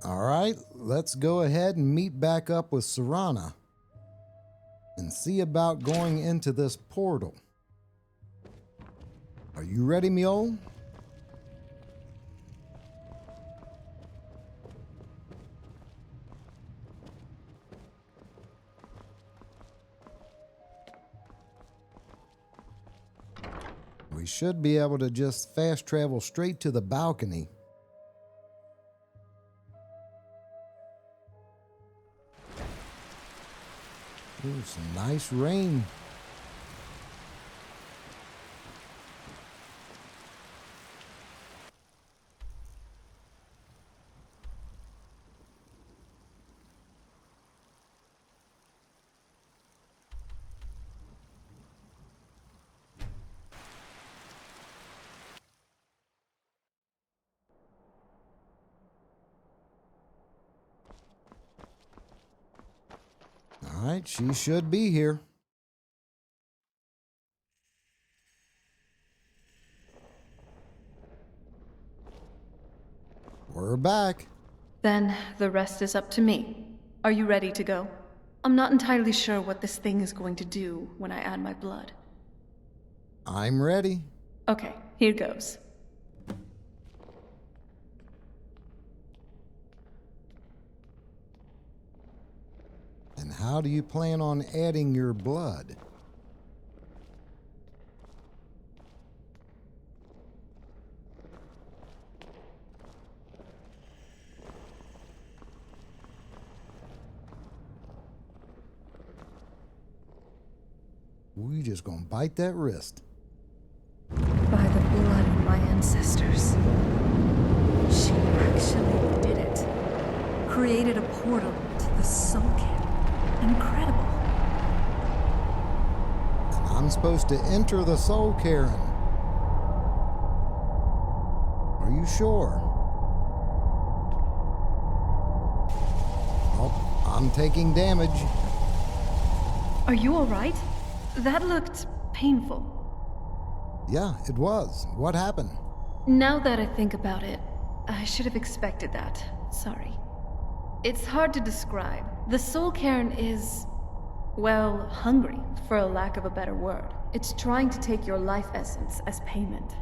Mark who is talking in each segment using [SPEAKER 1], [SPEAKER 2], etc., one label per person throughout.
[SPEAKER 1] All right, let's go ahead and meet back up with Serana and see about going into this portal. Are you ready, Mule? We should be able to just fast travel straight to the balcony. Ooh, some nice rain. All right, she should be here. We're back.
[SPEAKER 2] Then the rest is up to me. Are you ready to go? I'm not entirely sure what this thing is going to do when I add my blood.
[SPEAKER 1] I'm ready.
[SPEAKER 2] Okay, here goes.
[SPEAKER 1] And how do you plan on adding your blood? We just gonna bite that wrist.
[SPEAKER 2] By the blood of my ancestors. She actually did it. Created a portal to the soul Cairn. Incredible.
[SPEAKER 1] And I'm supposed to enter the soul Cairn. Are you sure? Oh, I'm taking damage.
[SPEAKER 2] Are you alright? That looked painful.
[SPEAKER 1] Yeah, it was. What happened?
[SPEAKER 2] Now that I think about it, I should have expected that. Sorry. It's hard to describe. The soul Cairn is, well, hungry, for a lack of a better word. It's trying to take your life essence as payment.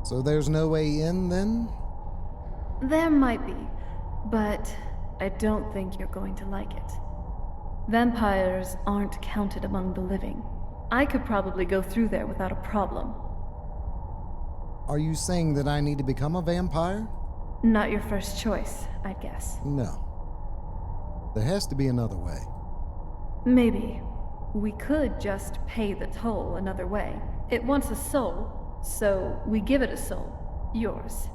[SPEAKER 1] So there's no way in then?
[SPEAKER 2] There might be, but I don't think you're going to like it. Vampires aren't counted among the living. I could probably go through there without a problem.
[SPEAKER 1] Are you saying that I need to become a vampire?
[SPEAKER 2] Not your first choice, I'd guess.
[SPEAKER 1] No. There has to be another way.
[SPEAKER 2] Maybe. We could just pay the toll another way. It wants a soul, so we give it a soul. Yours.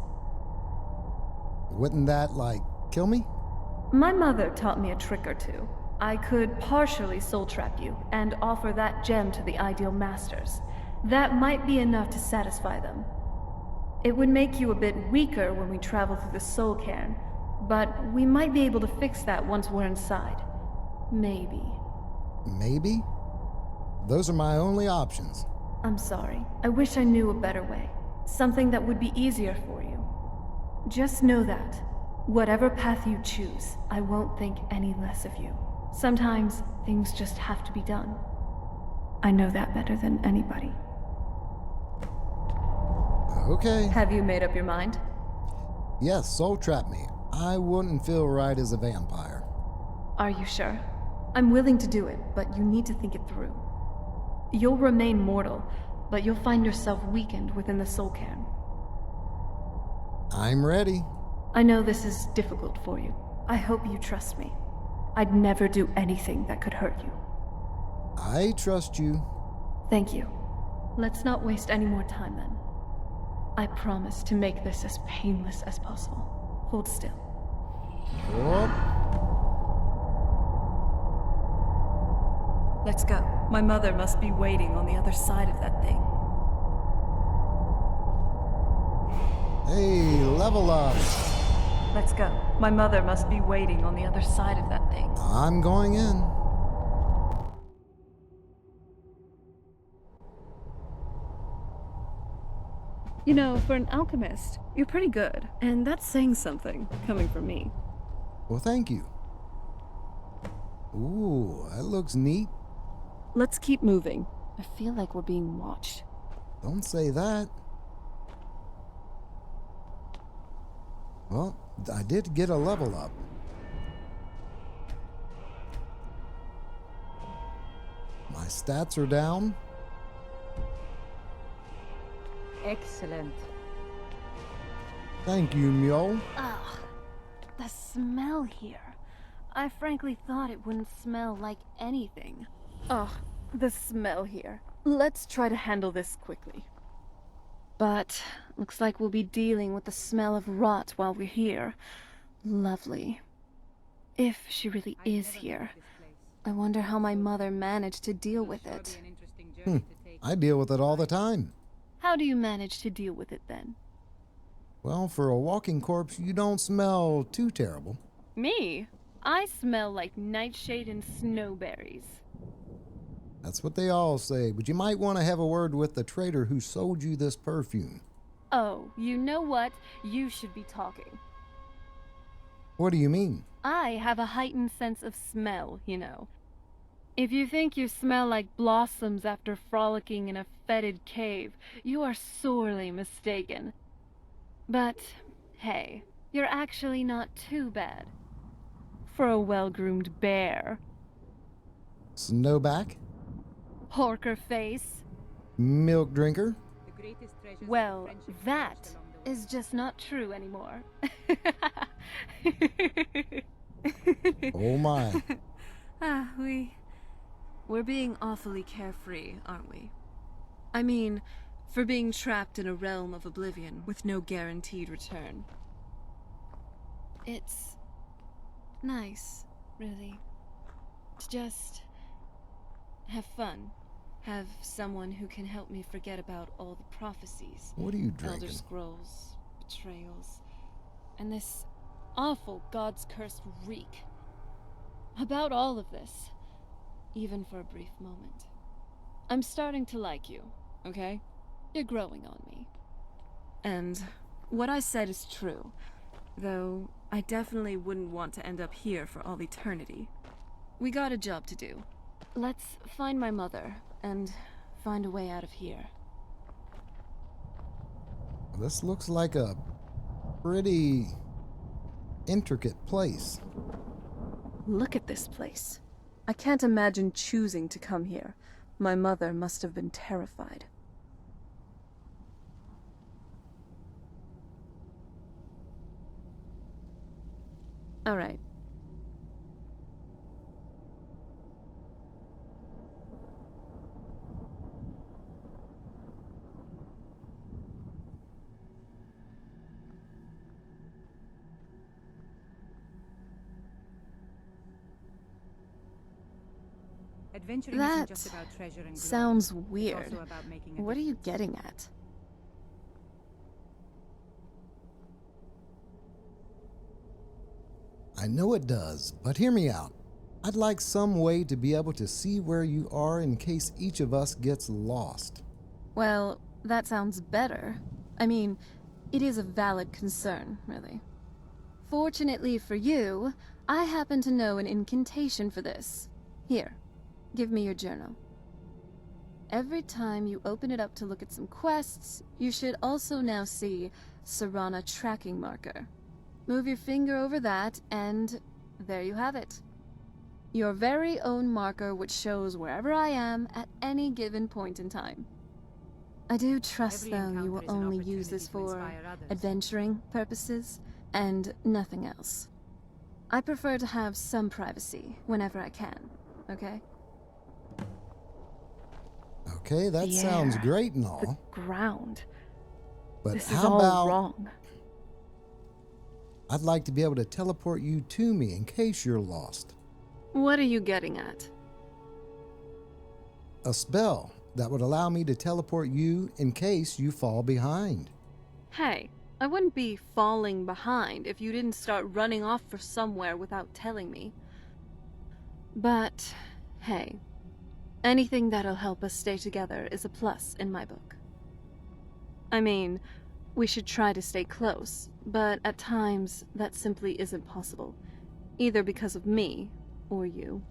[SPEAKER 1] Wouldn't that, kill me?
[SPEAKER 2] My mother taught me a trick or two. I could partially soul trap you and offer that gem to the ideal masters. That might be enough to satisfy them. It would make you a bit weaker when we travel through the soul cairn, but we might be able to fix that once we're inside. Maybe.
[SPEAKER 1] Maybe? Those are my only options.
[SPEAKER 2] I'm sorry. I wish I knew a better way. Something that would be easier for you. Just know that, whatever path you choose, I won't think any less of you. Sometimes, things just have to be done. I know that better than anybody.
[SPEAKER 1] Okay.
[SPEAKER 2] Have you made up your mind?
[SPEAKER 1] Yes, soul trap me. I wouldn't feel right as a vampire.
[SPEAKER 2] Are you sure? I'm willing to do it, but you need to think it through. You'll remain mortal, but you'll find yourself weakened within the soul cairn.
[SPEAKER 1] I'm ready.
[SPEAKER 2] I know this is difficult for you. I hope you trust me. I'd never do anything that could hurt you.
[SPEAKER 1] I trust you.
[SPEAKER 2] Thank you. Let's not waste any more time then. I promise to make this as painless as possible. Hold still.
[SPEAKER 1] Whoop.
[SPEAKER 2] Let's go. My mother must be waiting on the other side of that thing.
[SPEAKER 1] Hey, level up.
[SPEAKER 2] Let's go. My mother must be waiting on the other side of that thing.
[SPEAKER 1] I'm going in.
[SPEAKER 2] You know, for an alchemist, you're pretty good. And that's saying something, coming from me.
[SPEAKER 1] Well, thank you. Ooh, that looks neat.
[SPEAKER 2] Let's keep moving. I feel like we're being watched.
[SPEAKER 1] Don't say that. Well, I did get a level up. My stats are down.
[SPEAKER 3] Excellent.
[SPEAKER 1] Thank you, Mule.
[SPEAKER 4] Ugh, the smell here. I frankly thought it wouldn't smell like anything.
[SPEAKER 2] Ugh, the smell here. Let's try to handle this quickly. But looks like we'll be dealing with the smell of rot while we're here. Lovely. If she really is here. I wonder how my mother managed to deal with it.
[SPEAKER 1] I deal with it all the time.
[SPEAKER 2] How do you manage to deal with it then?
[SPEAKER 1] Well, for a walking corpse, you don't smell too terrible.
[SPEAKER 2] Me? I smell like nightshade and snowberries.
[SPEAKER 1] That's what they all say, but you might want to have a word with the trader who sold you this perfume.
[SPEAKER 2] Oh, you know what? You should be talking.
[SPEAKER 1] What do you mean?
[SPEAKER 2] I have a heightened sense of smell, you know. If you think you smell like blossoms after frolicking in a fetid cave, you are sorely mistaken. But, hey, you're actually not too bad. For a well-groomed bear.
[SPEAKER 1] Snowback?
[SPEAKER 2] Horker face.
[SPEAKER 1] Milk drinker?
[SPEAKER 2] Well, that is just not true anymore.
[SPEAKER 1] Oh my.
[SPEAKER 2] We're being awfully carefree, aren't we? I mean, for being trapped in a realm of oblivion with no guaranteed return. It's nice, really. To just have fun. Have someone who can help me forget about all the prophecies.
[SPEAKER 1] What are you drinking?
[SPEAKER 2] Elder Scrolls, betrayals, and this awful God's cursed reek. About all of this, even for a brief moment. I'm starting to like you, okay? You're growing on me. And what I said is true, though I definitely wouldn't want to end up here for all eternity. We got a job to do. Let's find my mother and find a way out of here.
[SPEAKER 1] This looks like a pretty intricate place.
[SPEAKER 2] Look at this place. I can't imagine choosing to come here. My mother must have been terrified. All right.
[SPEAKER 3] Adventuring
[SPEAKER 2] That
[SPEAKER 3] isn't just about treasure and glory.
[SPEAKER 2] sounds
[SPEAKER 3] It's
[SPEAKER 2] weird.
[SPEAKER 3] also about making a
[SPEAKER 2] What are you
[SPEAKER 3] difference.
[SPEAKER 2] getting at?
[SPEAKER 1] I know it does, but hear me out. I'd like some way to be able to see where you are in case each of us gets lost.
[SPEAKER 2] Well, that sounds better. I mean, it is a valid concern, really. Fortunately for you, I happen to know an incantation for this. Here, give me your journal. Every time you open it up to look at some quests, you should also now see Serana tracking marker. Move your finger over that, and there you have it. Your very own marker which shows wherever I am at any given point in time. I do trust,
[SPEAKER 3] Every
[SPEAKER 2] though, you
[SPEAKER 3] encounter
[SPEAKER 2] will
[SPEAKER 3] is an
[SPEAKER 2] only use this
[SPEAKER 3] opportunity to
[SPEAKER 2] for
[SPEAKER 3] inspire others.
[SPEAKER 2] adventuring purposes, and nothing else. I prefer to have some privacy whenever I can, okay?
[SPEAKER 1] Okay, that
[SPEAKER 2] The
[SPEAKER 1] sounds
[SPEAKER 2] air,
[SPEAKER 1] great and
[SPEAKER 2] The
[SPEAKER 1] all,
[SPEAKER 2] ground.
[SPEAKER 1] but
[SPEAKER 2] This is
[SPEAKER 1] how
[SPEAKER 2] all
[SPEAKER 1] about
[SPEAKER 2] wrong.
[SPEAKER 1] I'd like to be able to teleport you to me in case you're lost.
[SPEAKER 2] What are you getting at?
[SPEAKER 1] A spell that would allow me to teleport you in case you fall behind.
[SPEAKER 2] Hey, I wouldn't be falling behind if you didn't start running off for somewhere without telling me. But, hey, anything that'll help us stay together is a plus in my book. I mean, we should try to stay close, but at times that simply isn't possible, either because of me or you.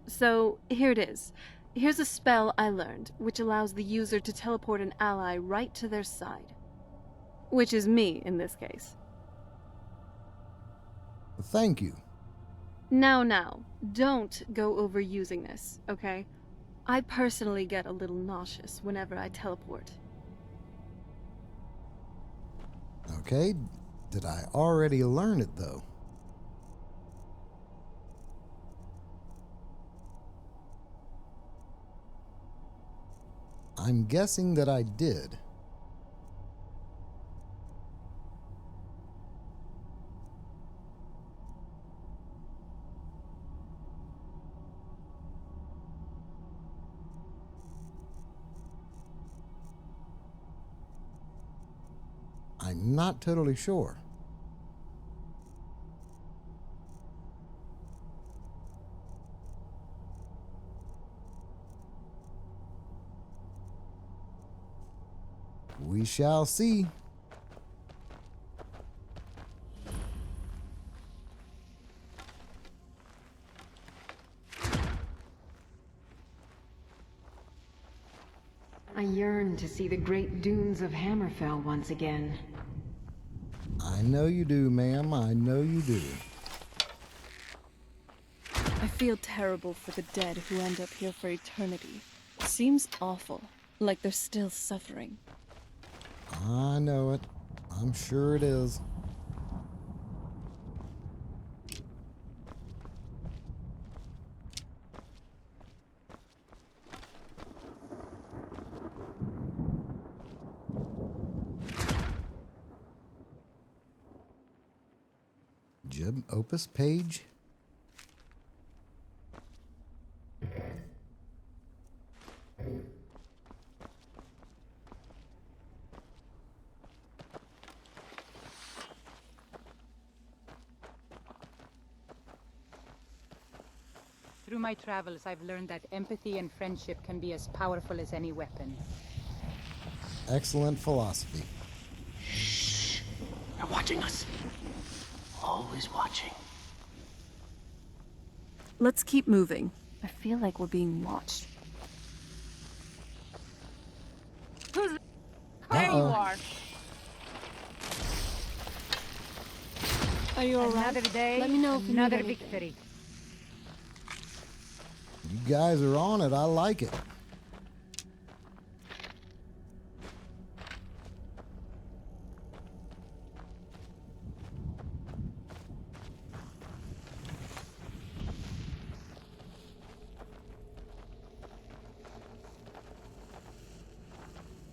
[SPEAKER 2] So, here it is. Here's a spell I learned, which allows the user to teleport an ally right to their side. Which is me, in this case.
[SPEAKER 1] Thank you.
[SPEAKER 2] Now, don't go overusing this, okay? I personally get a little nauseous whenever I teleport.
[SPEAKER 1] Okay, did I already learn it though? I'm guessing that I did. I'm not totally sure. We shall see.
[SPEAKER 5] I yearn to see the great dunes of Hammerfell once again.
[SPEAKER 1] I know you do, ma'am. I know you do.
[SPEAKER 2] I feel terrible for the dead who end up here for eternity. It seems awful, like they're still suffering.
[SPEAKER 1] I know it. I'm sure it is. Jib Opus page.
[SPEAKER 3] Through my travels, I've learned that empathy and friendship can be as powerful as any weapon.
[SPEAKER 1] Excellent philosophy.
[SPEAKER 6] They're watching us. Always watching.
[SPEAKER 2] Let's keep moving. I feel like we're being watched.
[SPEAKER 3] There you are.
[SPEAKER 2] Are you alright?
[SPEAKER 3] Another day,
[SPEAKER 2] Let me know if you need
[SPEAKER 3] another
[SPEAKER 2] anything.
[SPEAKER 3] victory.
[SPEAKER 1] You guys are on it. I like it.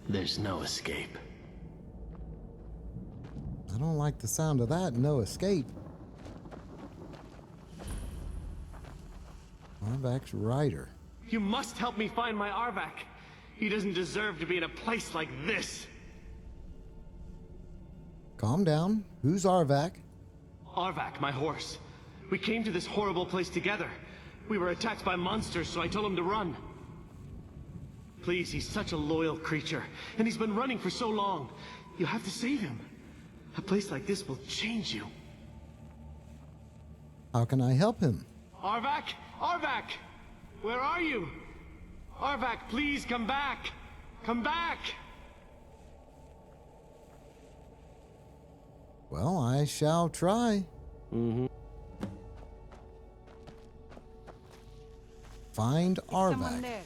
[SPEAKER 6] There's no escape.
[SPEAKER 1] I don't like the sound of that. No escape. Arvak's rider.
[SPEAKER 7] You must help me find my Arvak. He doesn't deserve to be in a place like this.
[SPEAKER 1] Calm down. Who's Arvak?
[SPEAKER 7] Arvak, my horse. We came to this horrible place together. We were attacked by monsters, so I told him to run. Please, he's such a loyal creature, and he's been running for so long. You have to save him. A place like this will change you.
[SPEAKER 1] How can I help him?
[SPEAKER 7] Arvak? Arvak! Where are you? Arvak, please come back! Come back!
[SPEAKER 1] Well, I shall try. Find
[SPEAKER 3] Someone
[SPEAKER 1] Arvak.
[SPEAKER 3] there.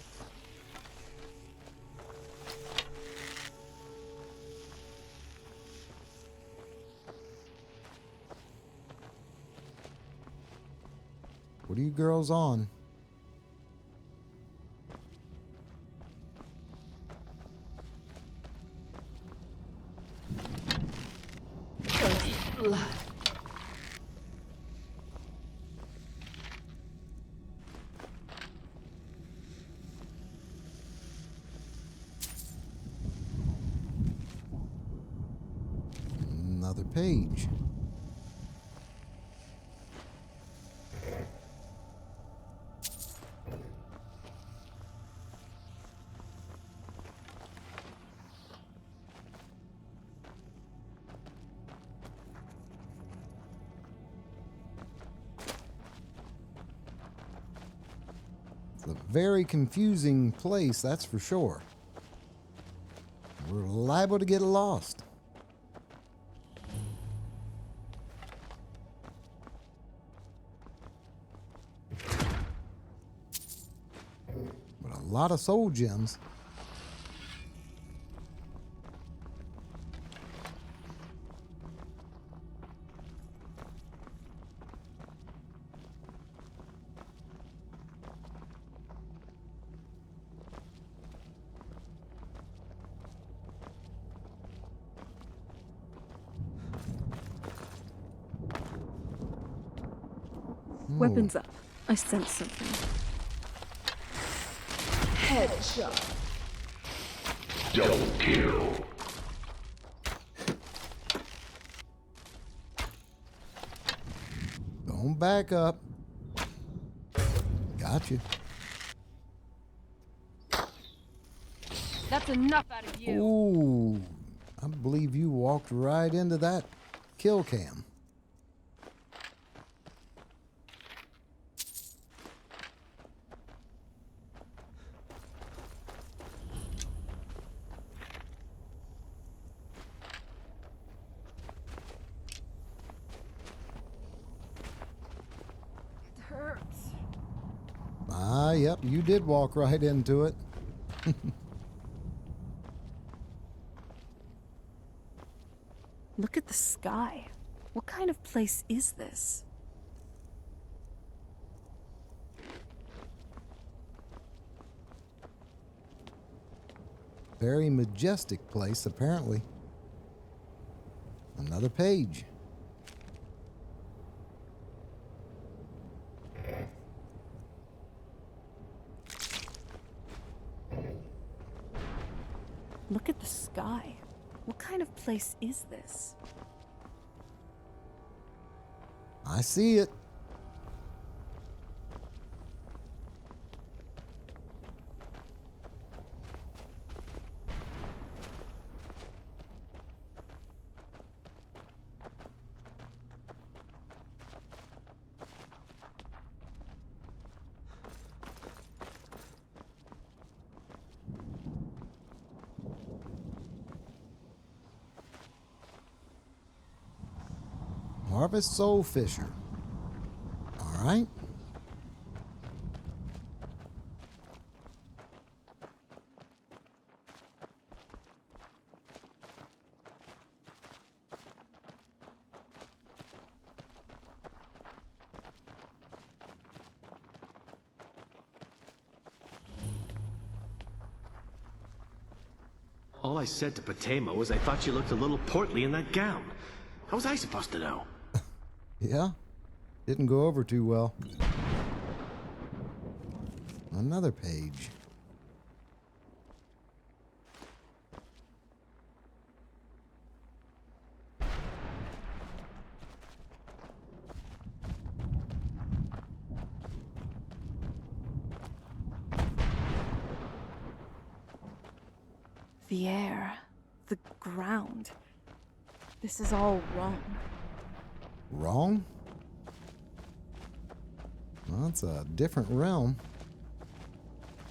[SPEAKER 1] What are you girls on? Another page. a very confusing place, that's for sure. We're liable to get lost. But a lot of soul gems.
[SPEAKER 2] Weapons up. I sense something. Headshot.
[SPEAKER 6] Double kill.
[SPEAKER 1] Don't back up. Got you.
[SPEAKER 4] That's enough out of you.
[SPEAKER 1] Ooh, I believe you walked right into that kill cam.
[SPEAKER 4] It hurts.
[SPEAKER 1] Ah, yep, you did walk right into it.
[SPEAKER 2] Look at the sky. What kind of place is this?
[SPEAKER 1] Very majestic place, apparently. Another page.
[SPEAKER 2] Look at the sky. What kind of place is this?
[SPEAKER 1] I see it. Harvest Soul Fisher. All right.
[SPEAKER 7] All I said to Patema was I thought you looked a little portly in that gown. How was I supposed to know?
[SPEAKER 1] Yeah, didn't go over too well. Another page.
[SPEAKER 2] The air, the ground. This is all wrong.
[SPEAKER 1] Wrong? Well, it's a different realm.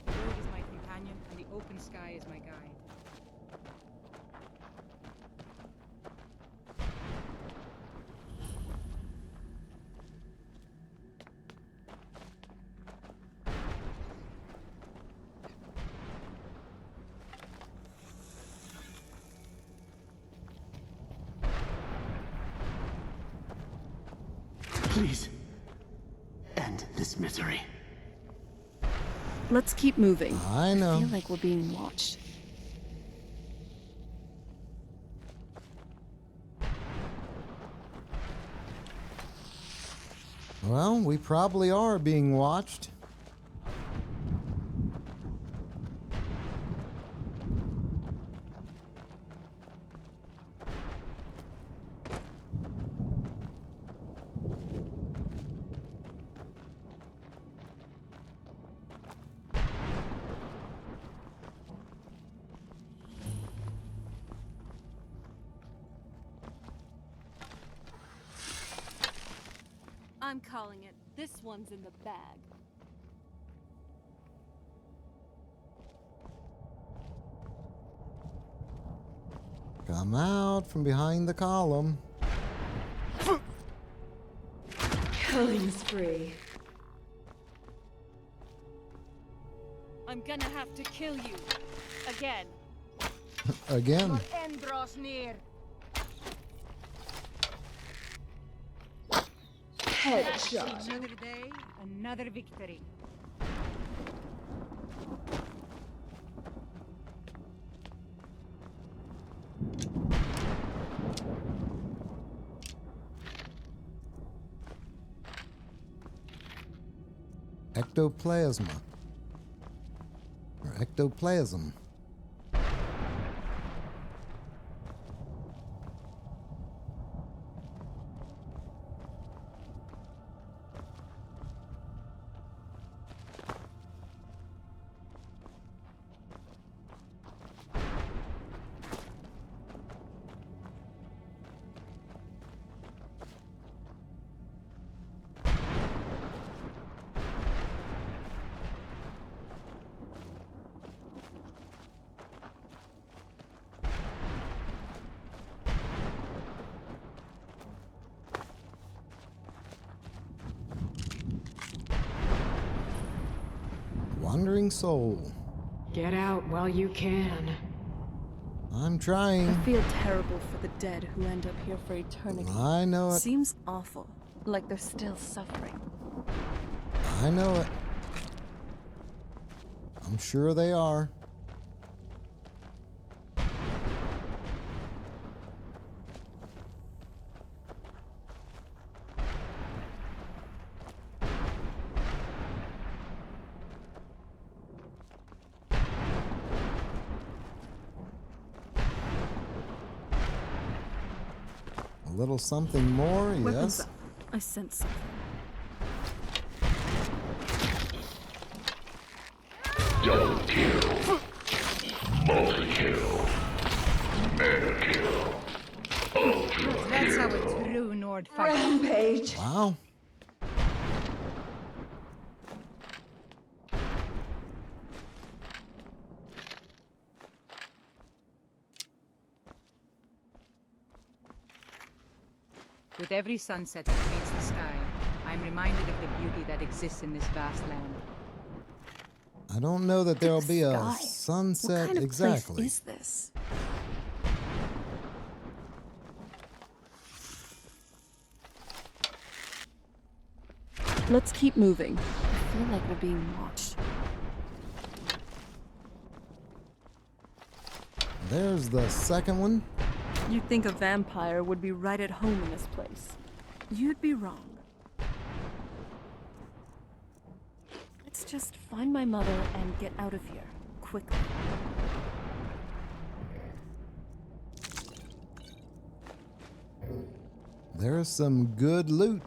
[SPEAKER 3] The road is my companion, and the open sky is my guide.
[SPEAKER 7] Please, end this misery.
[SPEAKER 2] Let's keep moving.
[SPEAKER 1] I
[SPEAKER 2] I
[SPEAKER 1] know.
[SPEAKER 2] feel like we're being watched.
[SPEAKER 1] Well, we probably are being watched.
[SPEAKER 4] I'm calling it. This one's in the bag.
[SPEAKER 1] Come out from behind the column.
[SPEAKER 2] Killing spree.
[SPEAKER 8] I'm gonna have to kill you. Again.
[SPEAKER 1] Again.
[SPEAKER 8] End draws near.
[SPEAKER 2] Headshot.
[SPEAKER 3] Another day, another victory.
[SPEAKER 1] Ectoplasma. Or ectoplasm. Wandering soul.
[SPEAKER 5] Get out while you can.
[SPEAKER 1] I'm trying.
[SPEAKER 8] I feel terrible for the dead who end up here for eternity.
[SPEAKER 1] I know it.
[SPEAKER 8] Seems awful, like they're still suffering.
[SPEAKER 1] I know it. I'm sure they are. A little something more,
[SPEAKER 8] Weapons
[SPEAKER 1] yes.
[SPEAKER 8] up. I sense something.
[SPEAKER 6] Double kill. Multi-kill. Mega kill. Ultra
[SPEAKER 3] That's how a
[SPEAKER 6] kill.
[SPEAKER 3] true Nord fights.
[SPEAKER 2] Rampage.
[SPEAKER 1] Wow.
[SPEAKER 3] With every sunset that paints the sky, I'm reminded of the beauty that exists in this vast land.
[SPEAKER 1] I don't know that there'll be a
[SPEAKER 8] Sky.
[SPEAKER 1] sunset
[SPEAKER 8] What kind of
[SPEAKER 1] exactly.
[SPEAKER 8] place is this? Let's keep moving. I feel like we're being watched.
[SPEAKER 1] There's the second one.
[SPEAKER 8] You'd think a vampire would be right at home in this place. You'd be wrong. Let's just find my mother and get out of here, quickly.
[SPEAKER 1] There's some good loot.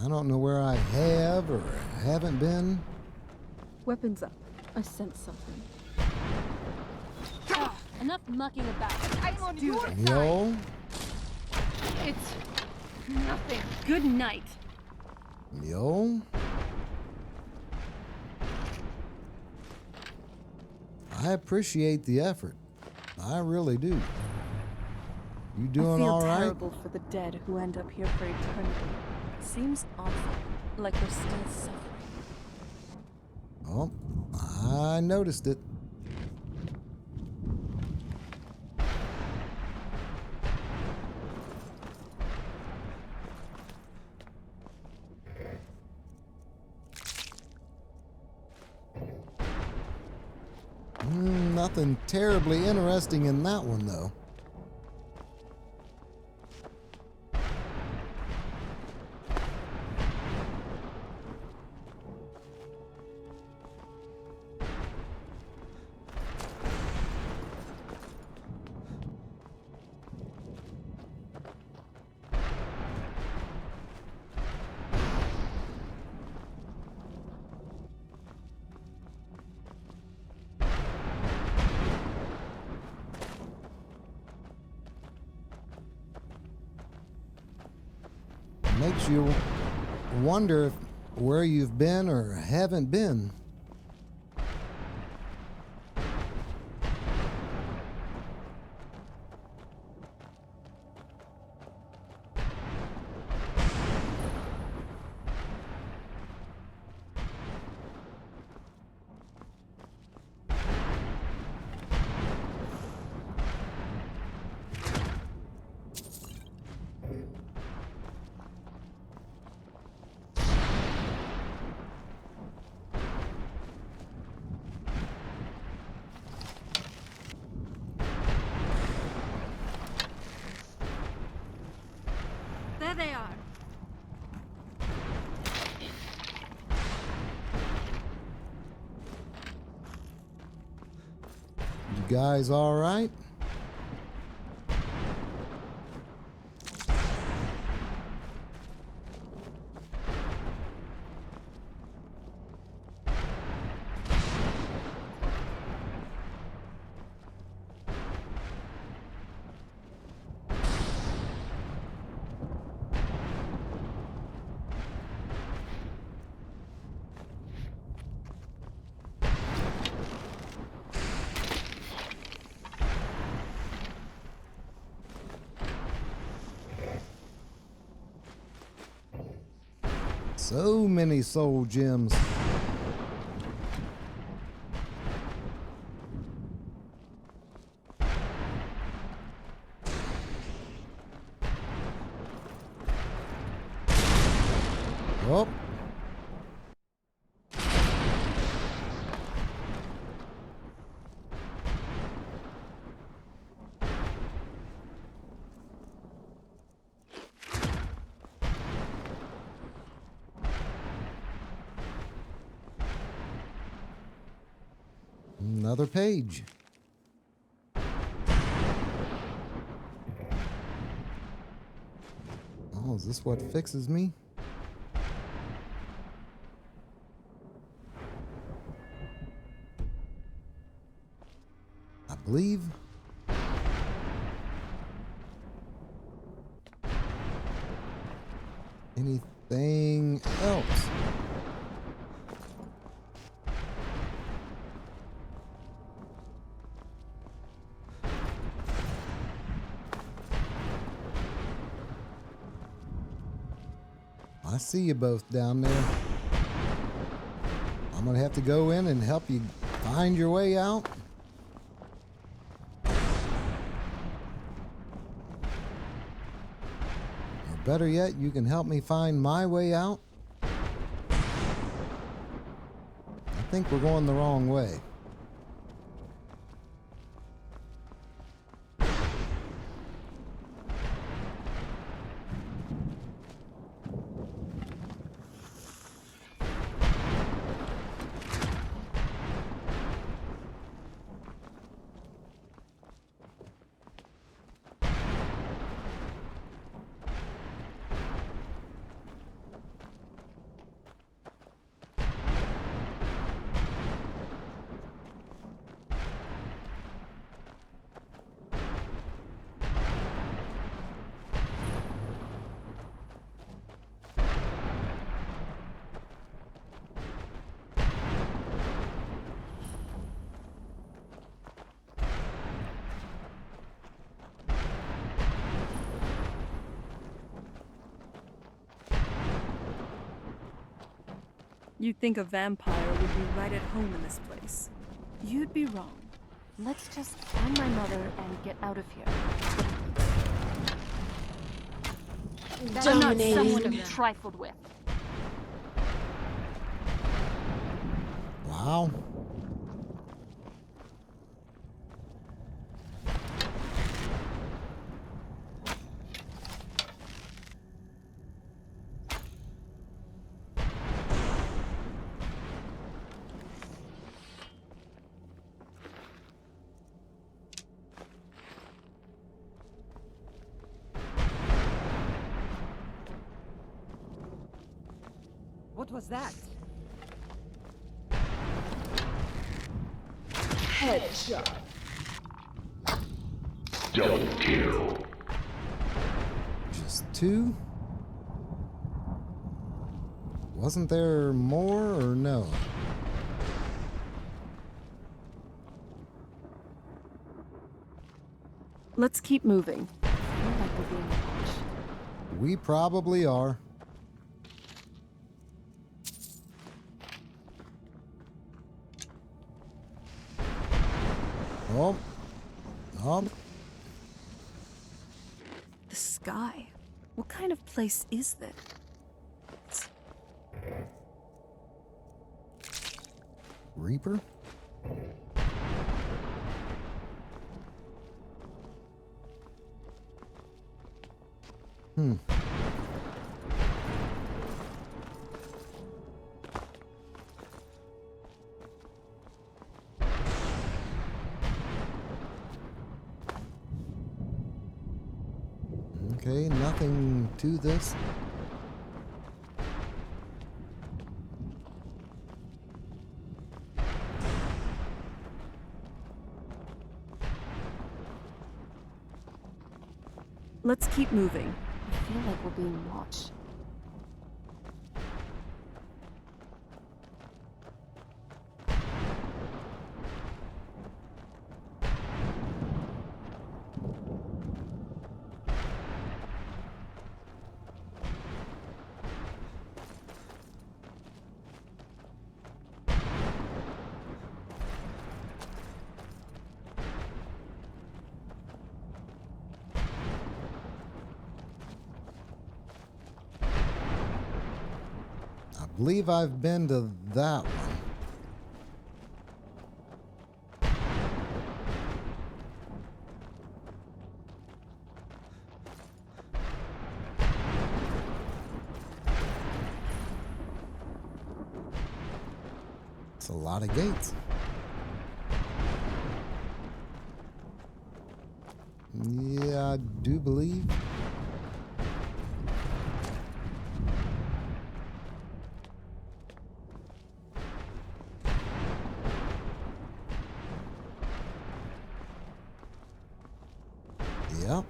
[SPEAKER 1] I don't know where I have or haven't been.
[SPEAKER 8] Weapons up. I sense something. Enough mucking about.
[SPEAKER 3] I'm on your
[SPEAKER 1] Yo,
[SPEAKER 3] It's nothing.
[SPEAKER 8] Good night.
[SPEAKER 1] yo. I appreciate the effort. I really do. You
[SPEAKER 8] I
[SPEAKER 1] doing
[SPEAKER 8] feel
[SPEAKER 1] all right?
[SPEAKER 8] terrible for the dead who end up here for eternity. Seems awful, like they're still suffering.
[SPEAKER 1] Oh, I noticed it. Nothing terribly interesting in that one, though. makes you wonder where you've been or haven't been.
[SPEAKER 4] There they are.
[SPEAKER 1] You guys all right? So many soul gems. Oh. Another page. Oh, is this what fixes me? I believe. Anything else? I see you both down there. I'm gonna have to go in and help you find your way out. Or better yet, you can help me find my way out. I think we're going the wrong way.
[SPEAKER 8] You'd think a vampire would be right at home in this place. You'd be wrong.
[SPEAKER 4] Let's just find my mother and get out of here. That's not someone to be trifled with.
[SPEAKER 1] Wow.
[SPEAKER 3] What was that?
[SPEAKER 6] Headshot. Double kill.
[SPEAKER 1] Just two. Wasn't there more or no?
[SPEAKER 8] Let's keep moving. I feel like we're being watched.
[SPEAKER 1] We probably are. Oh. Oh.
[SPEAKER 8] The sky. What kind of place is this?
[SPEAKER 1] Reaper? Okay, nothing to this.
[SPEAKER 8] Let's keep moving. I feel like we're being watched.
[SPEAKER 1] I believe I've been to that one. It's a lot of gates. Yeah, I do believe. Yep.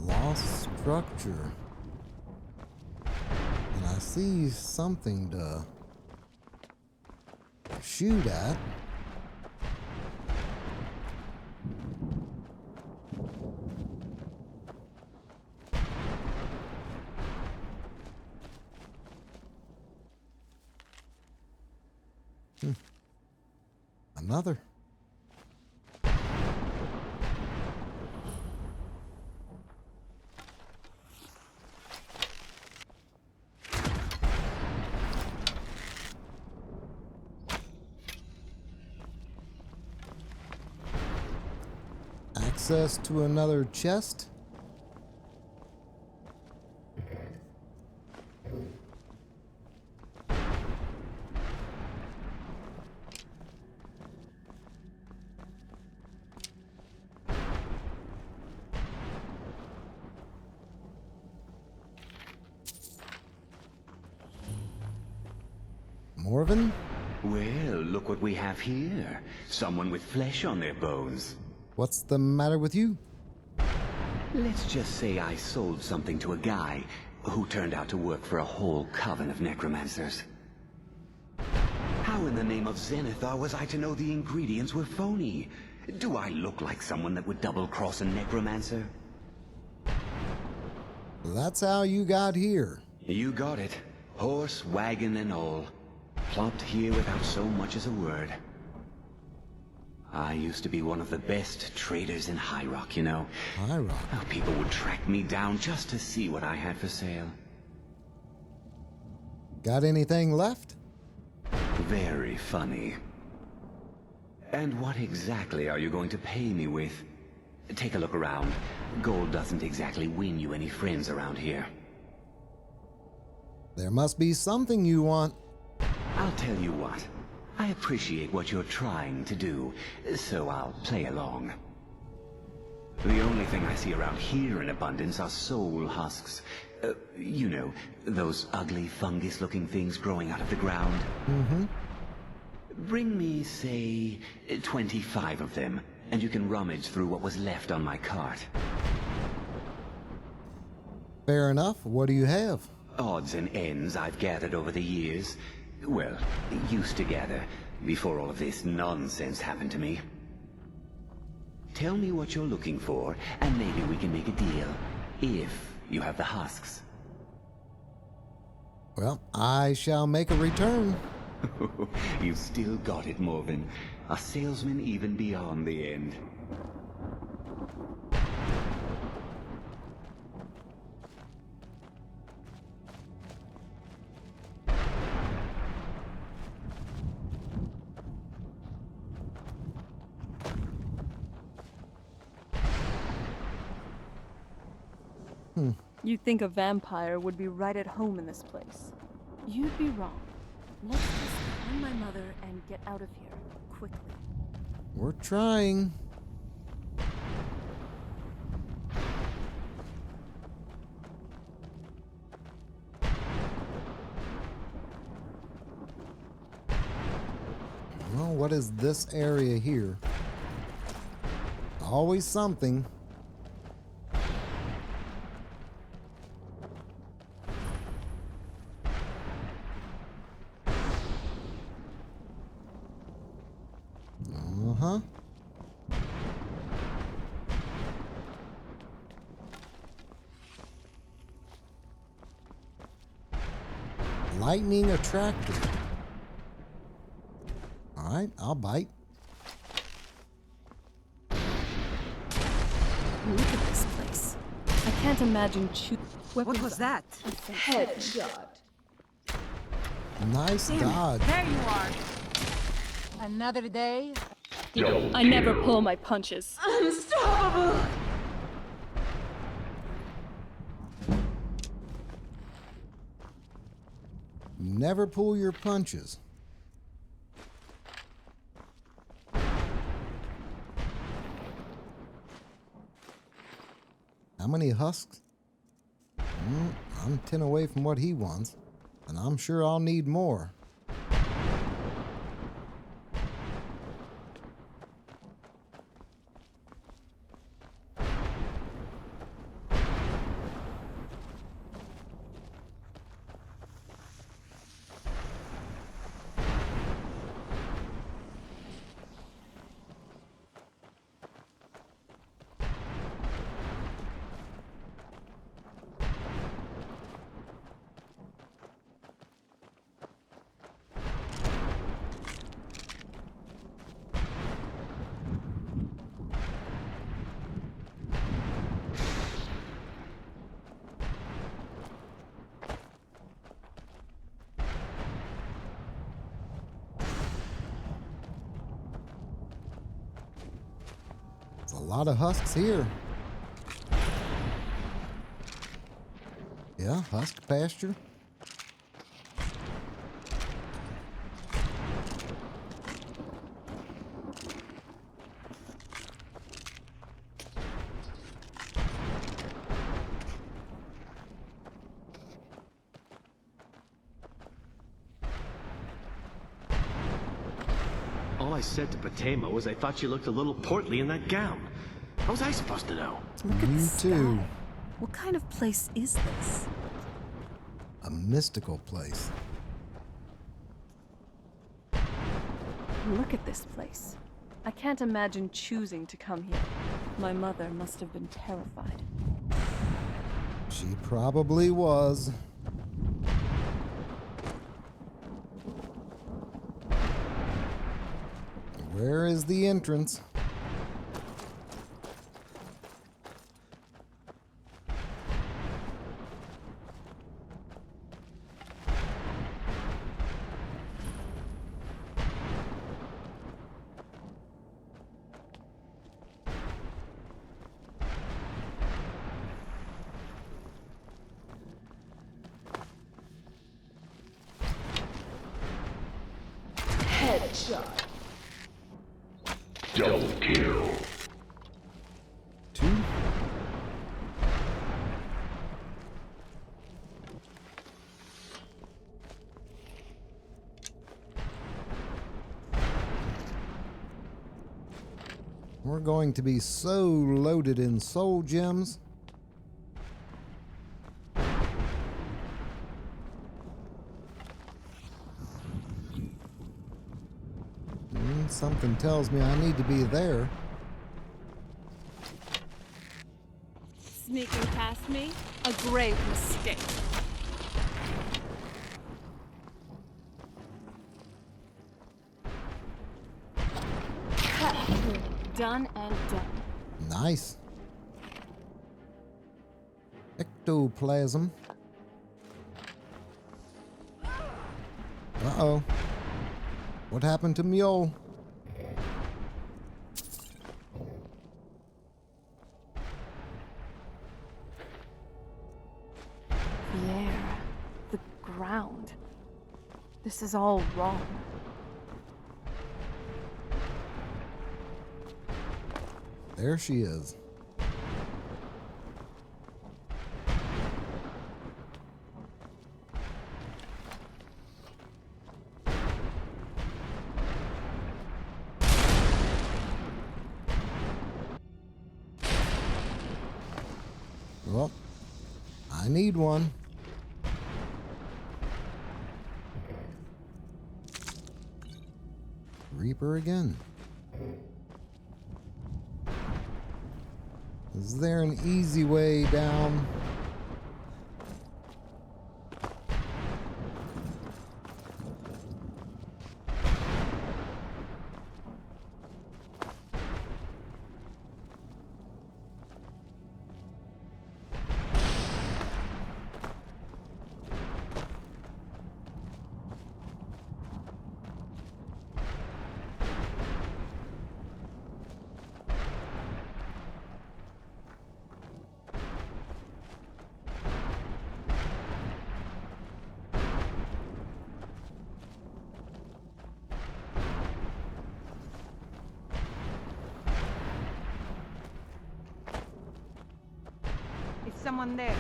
[SPEAKER 1] Lost structure. And I see something to shoot at. Another. Access to another chest. Morven?
[SPEAKER 9] Well, look what we have here. Someone with flesh on their bones.
[SPEAKER 1] What's the matter with you?
[SPEAKER 9] Let's just say I sold something to a guy who turned out to work for a whole coven of necromancers. How in the name of Zenithar was I to know the ingredients were phony? Do I look like someone that would double-cross a necromancer?
[SPEAKER 1] That's how you got here.
[SPEAKER 9] You got it. Horse, wagon, and all. Plopped here without so much as a word. I used to be one of the best traders in High Rock, you know.
[SPEAKER 1] High Rock?
[SPEAKER 9] How people would track me down just to see what I had for sale.
[SPEAKER 1] Got anything left?
[SPEAKER 9] Very funny. And what exactly are you going to pay me with? Take a look around. Gold doesn't exactly win you any friends around here.
[SPEAKER 1] There must be something you want.
[SPEAKER 9] I'll tell you what. I appreciate what you're trying to do, so I'll play along. The only thing I see around here in abundance are soul husks. You know, those ugly fungus-looking things growing out of the ground.
[SPEAKER 1] Mm-hmm.
[SPEAKER 9] Bring me, say, 25 of them, and you can rummage through what was left on my cart.
[SPEAKER 1] Fair enough. What do you have?
[SPEAKER 9] Odds and ends I've gathered over the years. Well, used to gather, before all of this nonsense happened to me. Tell me what you're looking for, and maybe we can make a deal. If you have the husks.
[SPEAKER 1] Well, I shall make a return.
[SPEAKER 9] You've still got it, Morven. A salesman even beyond the end.
[SPEAKER 8] You'd think a vampire would be right at home in this place. You'd be wrong. Let's just find my mother and get out of here, quickly.
[SPEAKER 1] We're trying. Well, what is this area here? Always something. Uh-huh. Lightning attractor. All right, I'll bite.
[SPEAKER 8] Look at this place. I can't imagine
[SPEAKER 3] What was that?
[SPEAKER 2] Headshot.
[SPEAKER 1] Nice dodge.
[SPEAKER 3] There you are. Another day.
[SPEAKER 8] I never pull my punches.
[SPEAKER 2] Unstoppable!
[SPEAKER 1] Never pull your punches. How many husks? I'm 10 away from what he wants, and I'm sure I'll need more. There's a lot of husks here. Yeah, husk pasture.
[SPEAKER 7] All I said to Patema was I thought she looked a little portly in that gown. How was I supposed to know?
[SPEAKER 8] Look at the
[SPEAKER 1] You
[SPEAKER 8] sky.
[SPEAKER 1] too.
[SPEAKER 8] What kind of place is this?
[SPEAKER 1] A mystical place.
[SPEAKER 8] Look at this place. I can't imagine choosing to come here. My mother must have been terrified.
[SPEAKER 1] She probably was. Where is the entrance?
[SPEAKER 6] Double kill.
[SPEAKER 1] 2. We're going to be so loaded in soul gems. Something tells me I need to be there.
[SPEAKER 8] Sneaking past me? A grave mistake. Done and done.
[SPEAKER 1] Nice. Ectoplasm. Uh-oh. What happened to Mule?
[SPEAKER 8] The air. The ground. This is all wrong.
[SPEAKER 1] There she is. Well, I need one. Reaper again. Is there an easy way down?
[SPEAKER 3] Is someone there?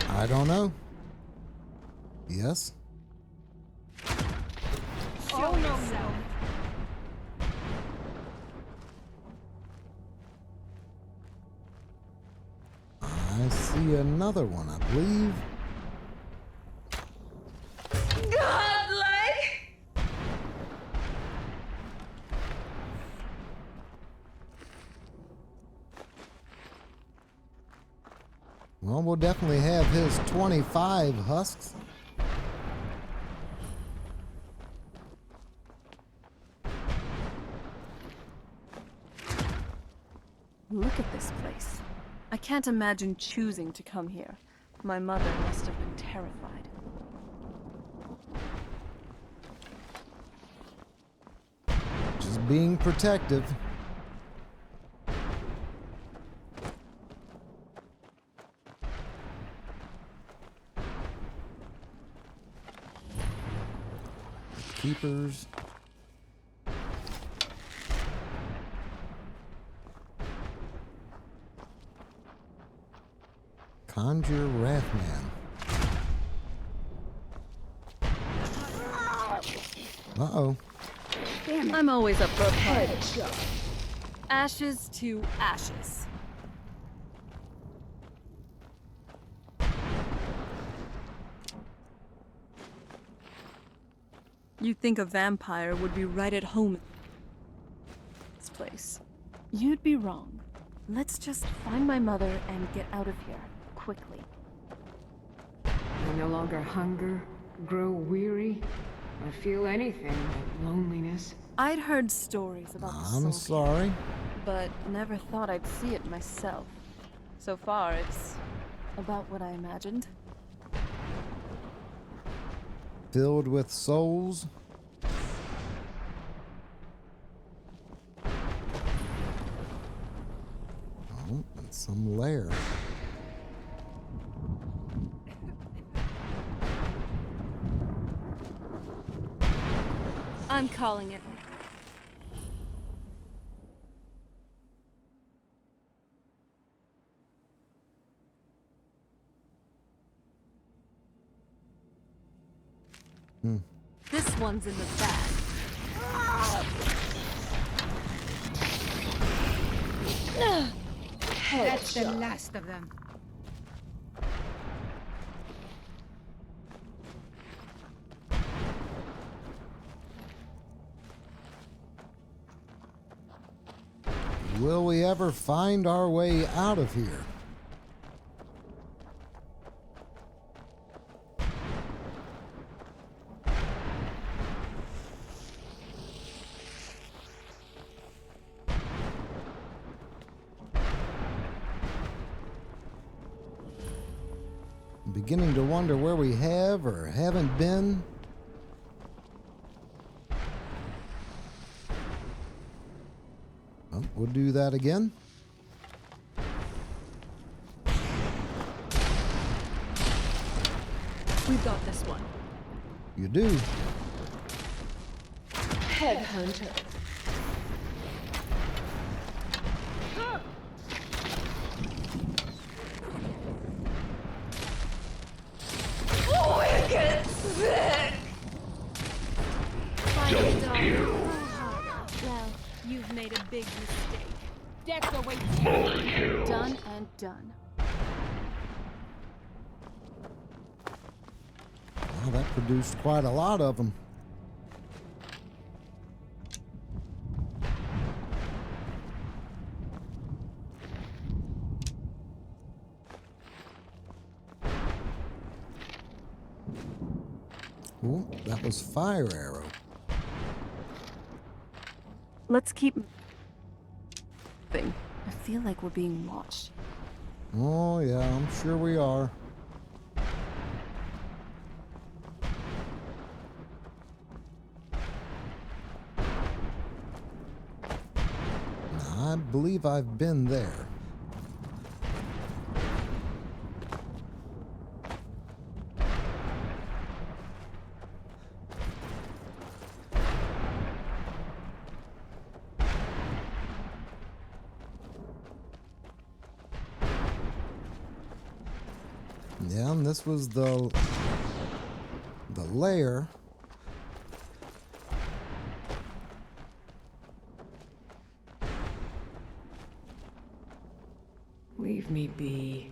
[SPEAKER 1] I don't know. Yes?
[SPEAKER 3] Oh, no.
[SPEAKER 1] I see another one, I believe. Well, we'll definitely have his 25 husks.
[SPEAKER 8] Look at this place. I can't imagine choosing to come here. My mother must have been terrified.
[SPEAKER 1] Just being protective. Keepers. Conjure Wrathman. Uh-oh.
[SPEAKER 8] I'm always up for a fight. Ashes to ashes. You'd think a vampire would be right at home in this place. You'd be wrong. Let's just find my mother and get out of here, quickly.
[SPEAKER 5] I no longer hunger, grow weary, or feel anything but loneliness.
[SPEAKER 8] I'd heard stories about the
[SPEAKER 1] I'm
[SPEAKER 8] soul
[SPEAKER 1] sorry.
[SPEAKER 8] but never thought I'd see it myself. So far, it's about what I imagined.
[SPEAKER 1] Filled with souls. Oh, and some lair.
[SPEAKER 4] I'm calling it. This one's in the bag.
[SPEAKER 3] That's the last of them.
[SPEAKER 1] Will we ever find our way out of here? I'm beginning to wonder where we have or haven't been. Well, we'll do that again.
[SPEAKER 8] We've got this one.
[SPEAKER 1] You do.
[SPEAKER 10] Headhunter. Wicked sick.
[SPEAKER 6] Double kill.
[SPEAKER 4] Well, you've made a big mistake.
[SPEAKER 3] Death awaits.
[SPEAKER 6] Volkihar.
[SPEAKER 4] Done and done.
[SPEAKER 1] Well, that produced quite a lot of them. Oh, that was fire arrow.
[SPEAKER 8] Let's keep moving. I feel like we're being watched.
[SPEAKER 1] Oh, yeah, I'm sure we are. I believe I've been there. Yeah, and this was the lair.
[SPEAKER 5] Leave me be.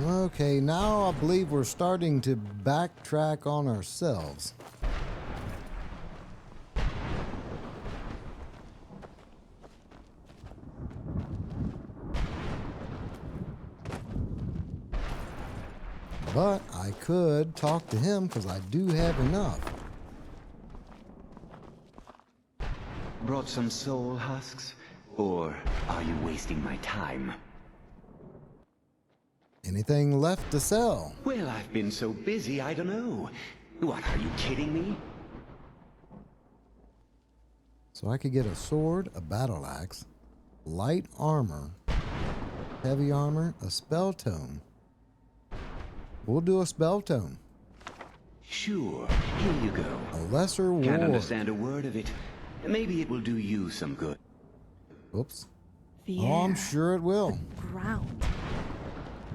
[SPEAKER 1] Okay, now I believe we're starting to backtrack on ourselves. But I could talk to him because I do have enough.
[SPEAKER 9] Brought some soul husks? Or are you wasting my time?
[SPEAKER 1] Anything left to sell?
[SPEAKER 9] Well, I've been so busy, I don't know. What, are you kidding me?
[SPEAKER 1] So I could get a sword, a battle axe, light armor, heavy armor, a spell tome. We'll do a spell tome.
[SPEAKER 9] Sure, here you go.
[SPEAKER 1] A lesser
[SPEAKER 9] Can't
[SPEAKER 1] ward.
[SPEAKER 9] understand a word of it. Maybe it will do you some good.
[SPEAKER 1] Oops.
[SPEAKER 8] The
[SPEAKER 1] Oh, I'm
[SPEAKER 8] air,
[SPEAKER 1] sure it will.
[SPEAKER 8] the ground.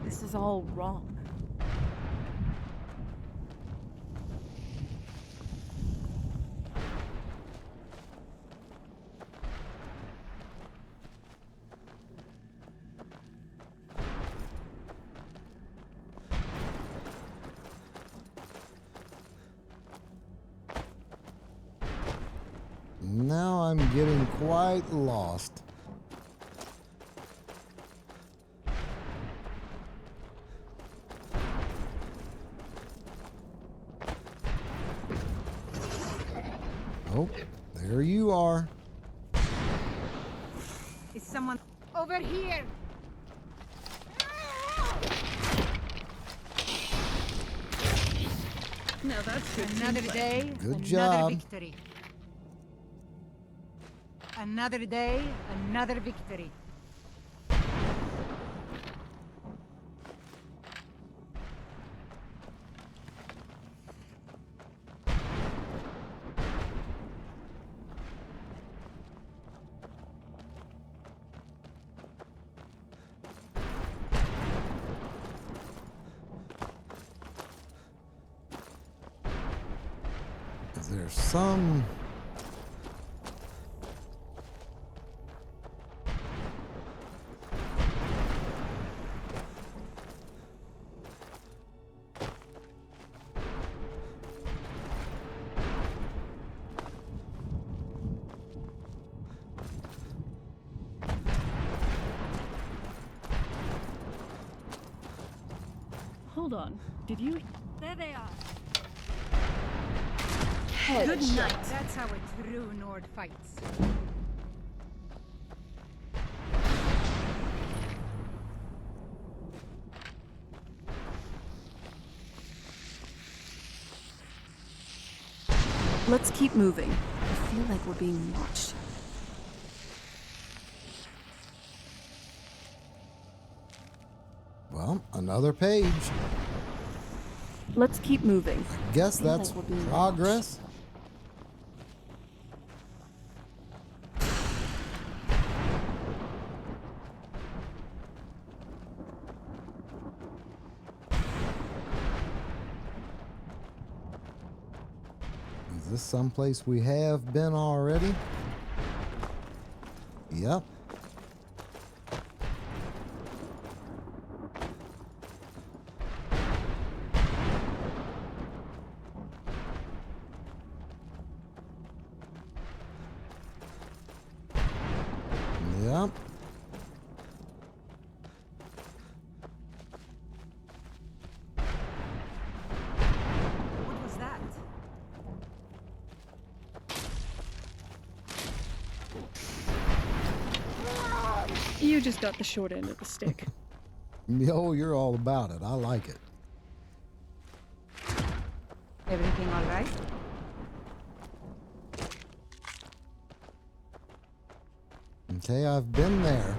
[SPEAKER 8] This is all wrong.
[SPEAKER 1] Now I'm getting quite lost. Oh, there you are.
[SPEAKER 3] Is someone over here?
[SPEAKER 8] Now that's good.
[SPEAKER 3] Another day,
[SPEAKER 1] Good
[SPEAKER 3] another
[SPEAKER 1] job.
[SPEAKER 3] victory. Another day, another victory.
[SPEAKER 1] Is there some...
[SPEAKER 8] Hold on. Did you?
[SPEAKER 4] There they are.
[SPEAKER 3] Good night. That's how a true Nord fights.
[SPEAKER 8] Let's keep moving. I feel like we're being watched.
[SPEAKER 1] Well, another page.
[SPEAKER 8] Let's keep moving.
[SPEAKER 1] Guess
[SPEAKER 8] Feels
[SPEAKER 1] that's
[SPEAKER 8] like we're being
[SPEAKER 1] progress. Is this someplace we have been already? Yep. Yep.
[SPEAKER 3] What was that?
[SPEAKER 8] You just got the short end of the stick.
[SPEAKER 1] Yo, you're all about it. I like it.
[SPEAKER 3] Everything all right?
[SPEAKER 1] Okay, I've been there.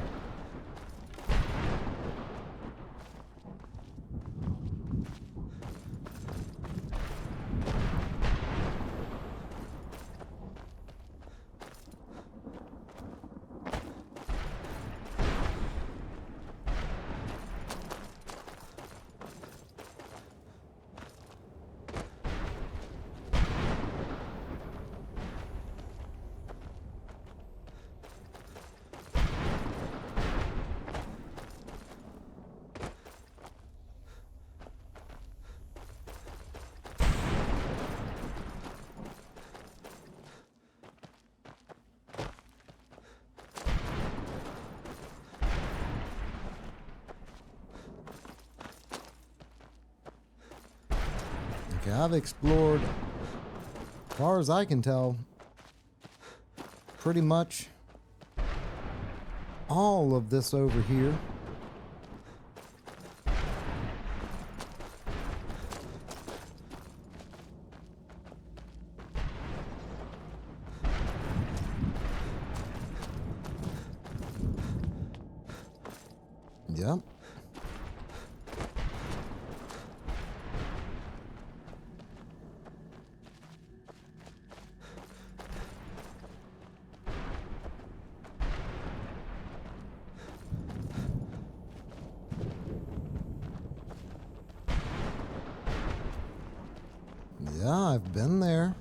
[SPEAKER 1] Okay, I've explored, as far as I can tell, pretty much all of this over here. Yep. Yeah, I've been there.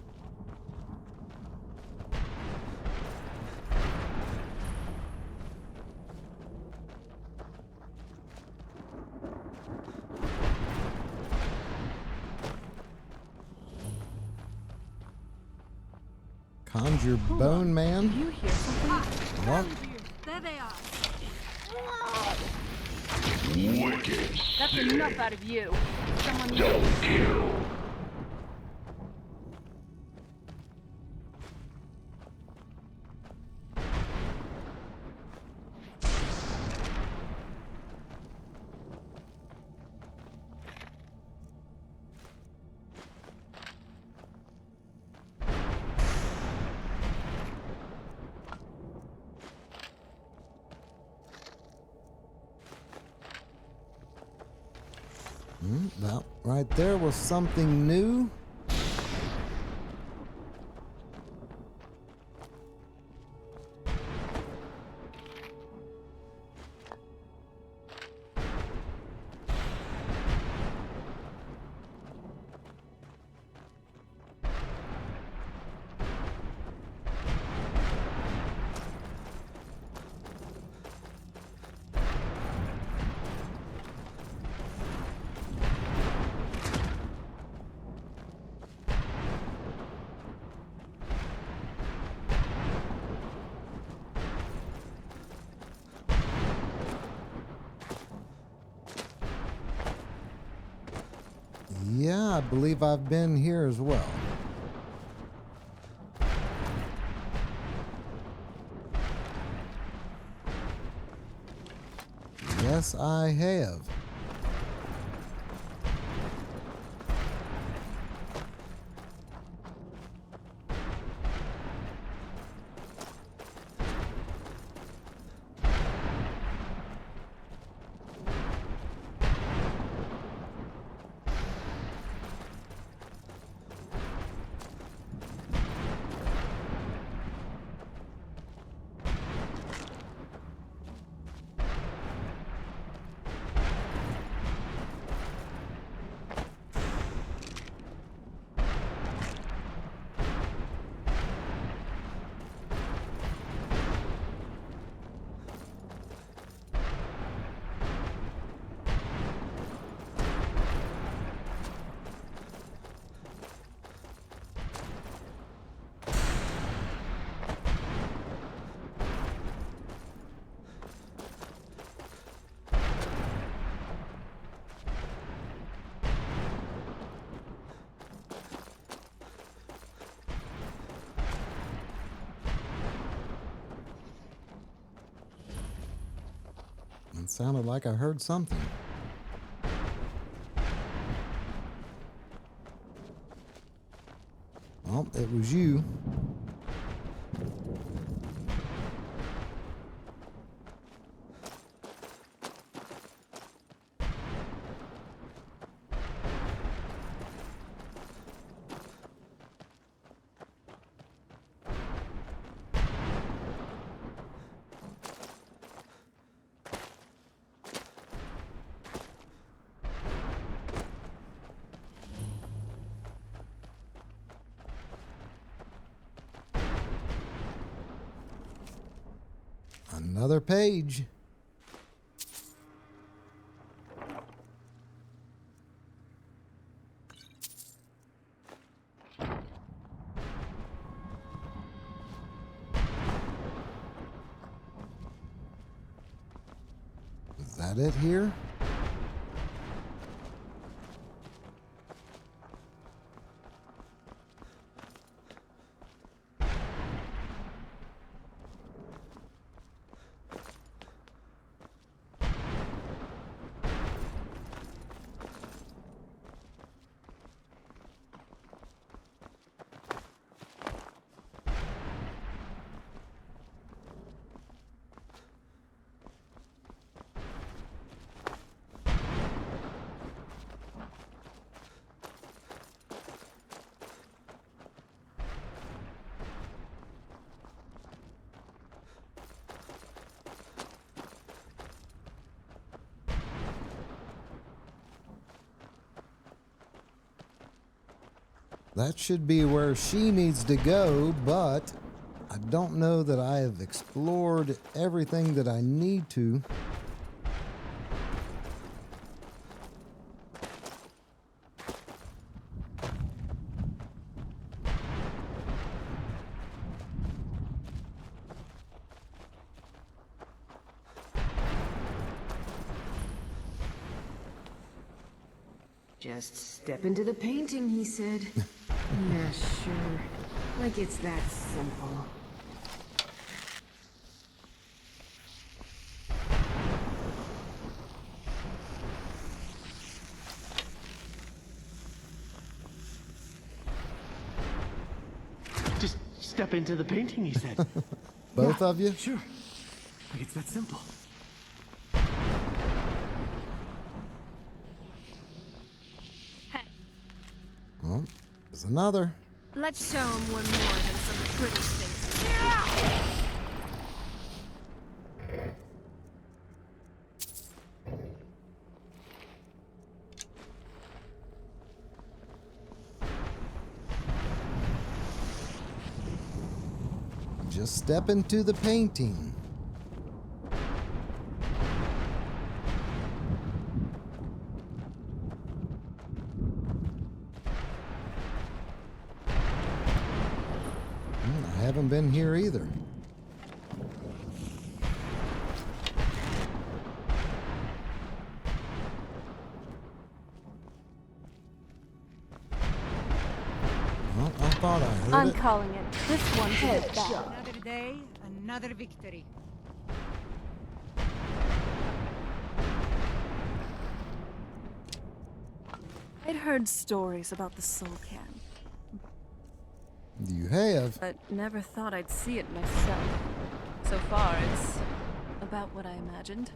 [SPEAKER 1] Conjure
[SPEAKER 8] Hold
[SPEAKER 1] Bone
[SPEAKER 8] on.
[SPEAKER 1] Man.
[SPEAKER 8] Did you hear something?
[SPEAKER 1] What?
[SPEAKER 8] There they are.
[SPEAKER 6] Wicked
[SPEAKER 8] That's
[SPEAKER 6] sick.
[SPEAKER 8] enough out of you. Someone
[SPEAKER 6] Double kill.
[SPEAKER 1] That right there was something new. Yeah, I believe I've been here as well. Yes, I have. It sounded like I heard something. Well, it was you. Another page. Is that it here? That should be where she needs to go, but I don't know that I have explored everything that I need to.
[SPEAKER 5] Just step into the painting, he said. Yeah, sure. Like it's that simple.
[SPEAKER 7] Just step into the painting, he said.
[SPEAKER 1] Both of you?
[SPEAKER 7] Sure. Like it's that simple.
[SPEAKER 1] Well, there's another.
[SPEAKER 4] Let's show him one more than some pretty things.
[SPEAKER 1] Just step into the painting. I haven't been here either. Well, I thought I heard
[SPEAKER 4] I'm
[SPEAKER 1] it.
[SPEAKER 4] calling it. This one's a bit bad.
[SPEAKER 3] Another day, another victory.
[SPEAKER 8] I'd heard stories about the Soul Cairn,
[SPEAKER 1] You have.
[SPEAKER 8] but never thought I'd see it myself. So far, it's about what I imagined.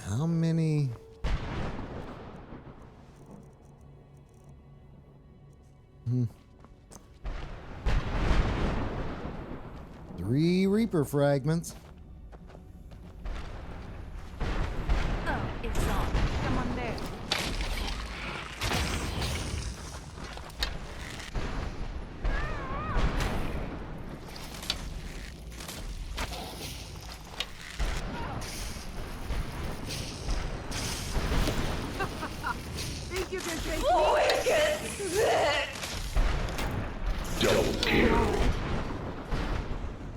[SPEAKER 1] How many? Three Reaper fragments.
[SPEAKER 4] Oh, it's on.
[SPEAKER 3] Come on there. Think you can take me?
[SPEAKER 6] Double kill.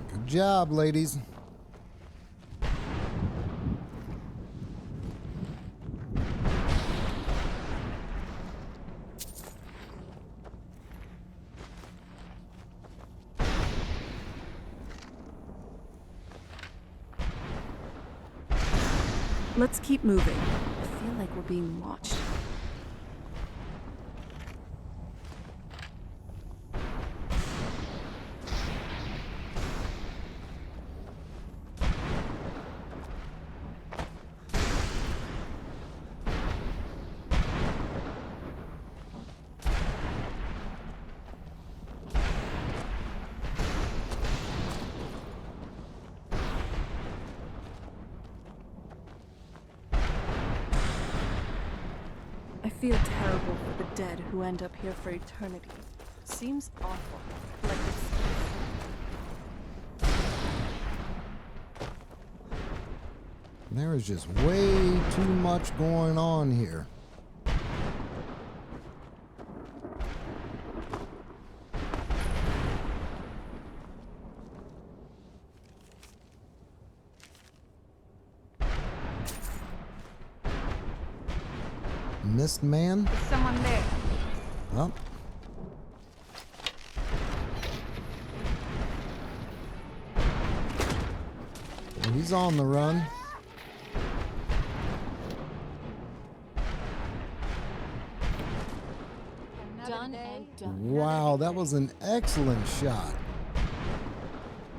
[SPEAKER 1] Good job, ladies.
[SPEAKER 8] Let's keep moving. I feel like we're being watched. I feel terrible for the dead who end up here for eternity. Seems awful. Like it's...
[SPEAKER 1] There is just way too much going on here. Mist man?
[SPEAKER 3] There's someone there.
[SPEAKER 1] Well. He's on the run.
[SPEAKER 4] Done and done.
[SPEAKER 1] Wow, that was an excellent shot.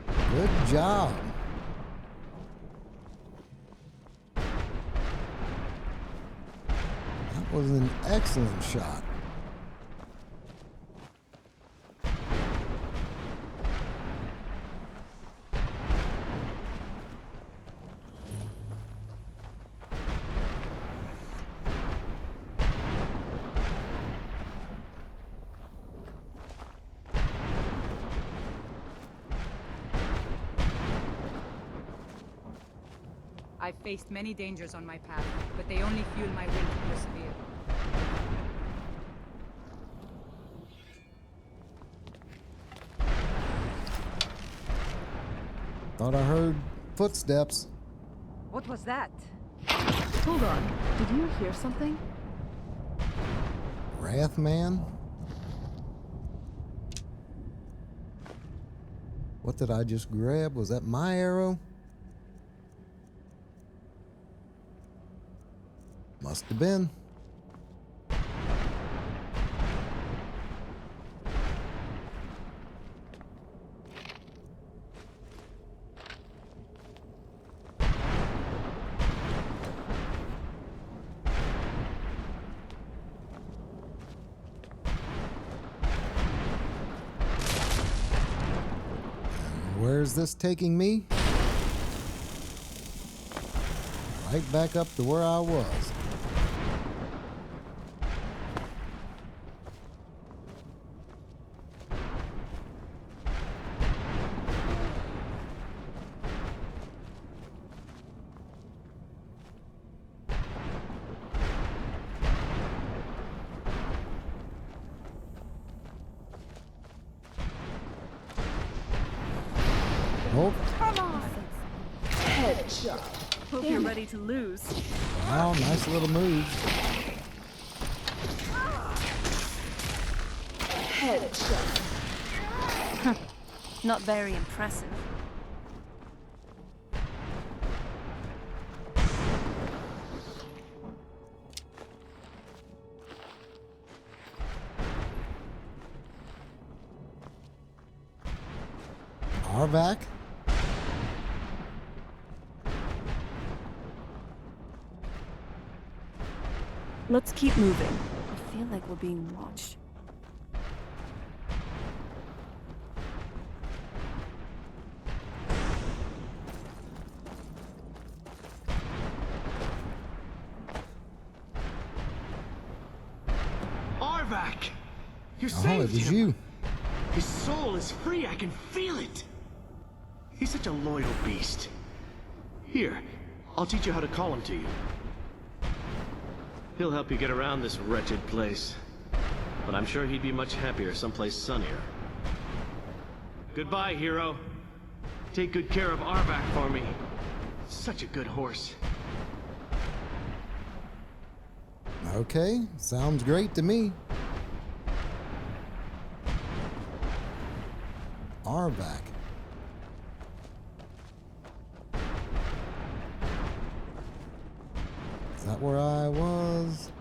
[SPEAKER 1] Good job. That was an excellent shot.
[SPEAKER 3] I've faced many dangers on my path, but they only fuel my will to persevere.
[SPEAKER 1] Thought I heard footsteps.
[SPEAKER 3] What was that?
[SPEAKER 8] Hold on. Did you hear something?
[SPEAKER 1] Wrathman? What did I just grab? Was that my arrow? Must have been. Where's this taking me? Right back up to where I was. Oh,
[SPEAKER 8] Come on!
[SPEAKER 10] Headshot.
[SPEAKER 8] Hope you're ready to lose.
[SPEAKER 1] wow, nice little move.
[SPEAKER 10] Headshot.
[SPEAKER 8] Not very impressive.
[SPEAKER 1] Arvac?
[SPEAKER 8] Let's keep moving. I feel like we're being watched.
[SPEAKER 7] Arvac! You
[SPEAKER 1] Oh,
[SPEAKER 7] saved
[SPEAKER 1] it was
[SPEAKER 7] him!
[SPEAKER 1] you.
[SPEAKER 7] His soul is free, I can feel it! He's such a loyal beast. Here, I'll teach you how to call him to you. He'll help you get around this wretched place. But I'm sure he'd be much happier someplace sunnier. Goodbye, hero. Take good care of Arvac for me. Such a good horse.
[SPEAKER 1] Okay, sounds great to me. Arvac. Is that where I was?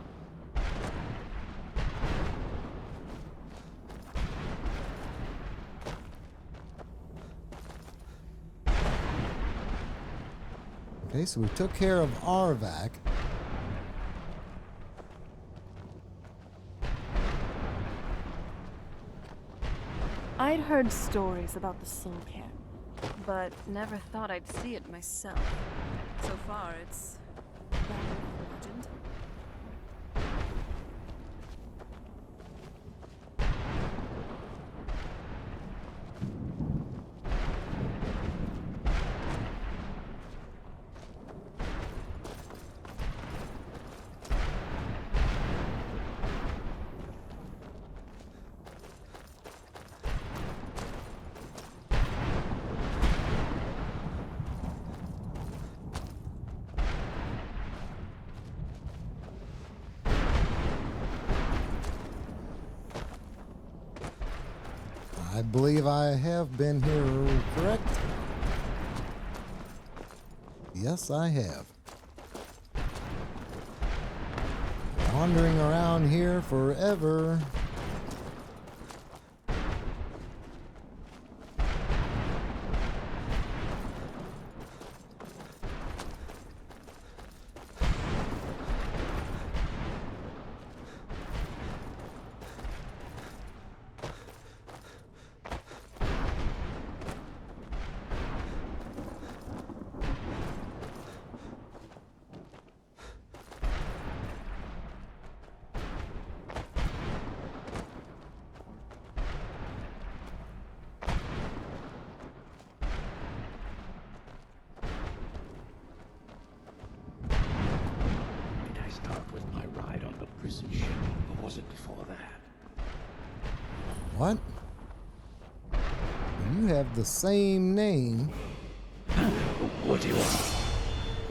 [SPEAKER 1] Okay, so we took care of Arvac.
[SPEAKER 8] I'd heard stories about the Soul Cairn, but never thought I'd see it myself. So far, it's about what I imagined.
[SPEAKER 1] I believe I have been here, correct? Yes, I have. Wandering around here forever. What? You have the same name.
[SPEAKER 6] What do you want?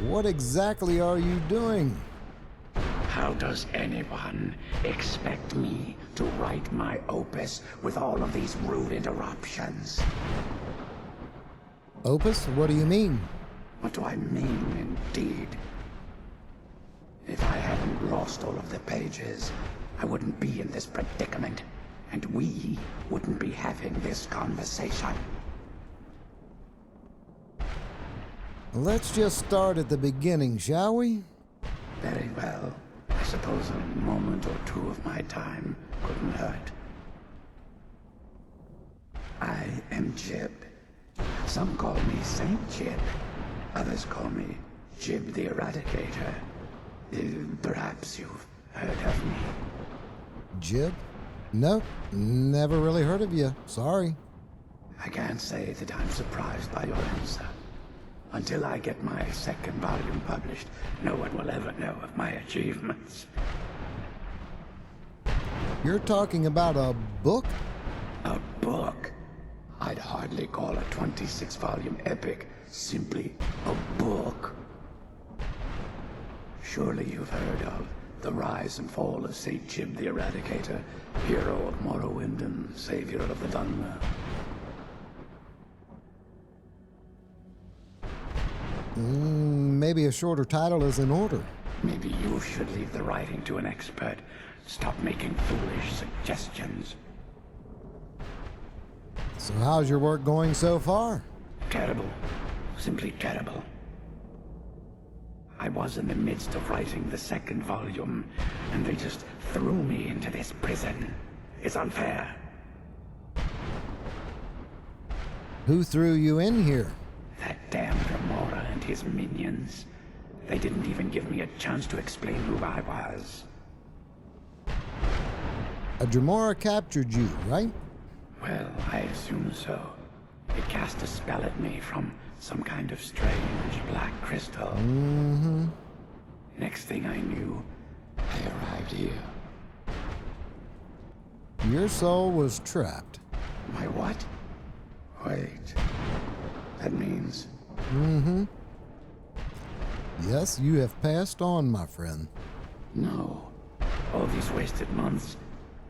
[SPEAKER 1] What exactly are you doing?
[SPEAKER 6] How does anyone expect me to write my opus with all of these rude interruptions?
[SPEAKER 1] Opus? What do you mean?
[SPEAKER 6] What do I mean, indeed? If I hadn't lost all of the pages, I wouldn't be in this predicament, and we wouldn't be having this conversation.
[SPEAKER 1] Let's just start at the beginning, shall we?
[SPEAKER 6] Very well. I suppose a moment or two of my time couldn't hurt. I am Jib. Some call me Saint Jib. Others call me Jib the Eradicator. Perhaps you've heard of me.
[SPEAKER 1] Jib? Nope, never really heard of you. Sorry.
[SPEAKER 6] I can't say that I'm surprised by your answer. Until I get my second volume published, no one will ever know of my achievements.
[SPEAKER 1] You're talking about a book?
[SPEAKER 6] A book? I'd hardly call a 26-volume epic simply a book. Surely you've heard of the rise and fall of Saint Jib the Eradicator, hero of Morrowind and savior of the Dunmer.
[SPEAKER 1] Maybe a shorter title is in order.
[SPEAKER 6] Maybe you should leave the writing to an expert. Stop making foolish suggestions.
[SPEAKER 1] So how's your work going so far?
[SPEAKER 6] Terrible. Simply terrible. I was in the midst of writing the second volume, and they just threw me into this prison. It's unfair.
[SPEAKER 1] Who threw you in here?
[SPEAKER 6] That damn Remora and his minions. They didn't even give me a chance to explain who I was.
[SPEAKER 1] A Dremora captured you, right?
[SPEAKER 6] Well, I assume so. It cast a spell at me from some kind of strange black crystal.
[SPEAKER 1] Mm-hmm.
[SPEAKER 6] Next thing I knew, I arrived here.
[SPEAKER 1] Your soul was trapped.
[SPEAKER 6] My what? Wait. That means...
[SPEAKER 1] Mm-hmm. Yes, you have passed on, my friend.
[SPEAKER 6] No. All these wasted months,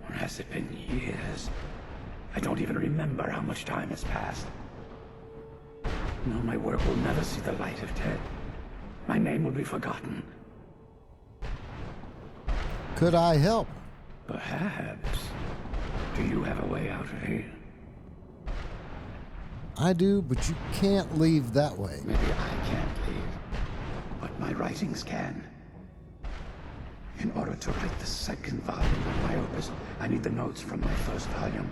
[SPEAKER 6] or has it been years? I don't even remember how much time has passed. No, my work will never see the light of day. My name will be forgotten.
[SPEAKER 1] Could I help?
[SPEAKER 6] Perhaps. Do you have a way out of here?
[SPEAKER 1] I do, but you can't leave that way.
[SPEAKER 6] Maybe I can't leave, but my writings can. In order to write the second volume of my opus, I need the notes from my first volume.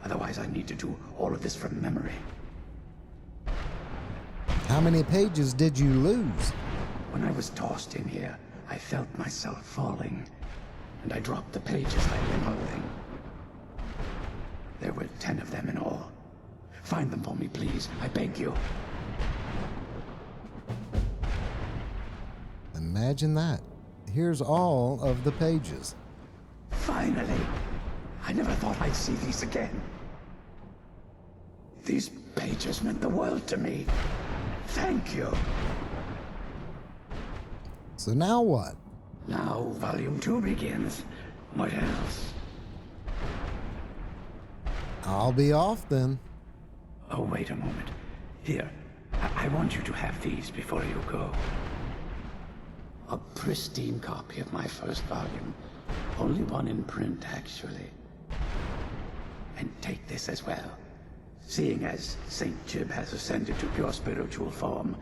[SPEAKER 6] Otherwise, I need to do all of this from memory.
[SPEAKER 1] How many pages did you lose?
[SPEAKER 6] When I was tossed in here, I felt myself falling, and I dropped the pages I'd been holding. There were 10 of them in all. Find them for me, please. I beg you.
[SPEAKER 1] Imagine that. Here's all of the pages.
[SPEAKER 6] Finally! I never thought I'd see these again. These pages meant the world to me. Thank you.
[SPEAKER 1] So now what?
[SPEAKER 6] Now, Volume 2 begins. What else?
[SPEAKER 1] I'll be off then.
[SPEAKER 6] Oh, wait a moment. Here, I want you to have these before you go. A pristine copy of my first volume. Only one in print, actually. And take this as well. Seeing as Saint Jib has ascended to pure spiritual form,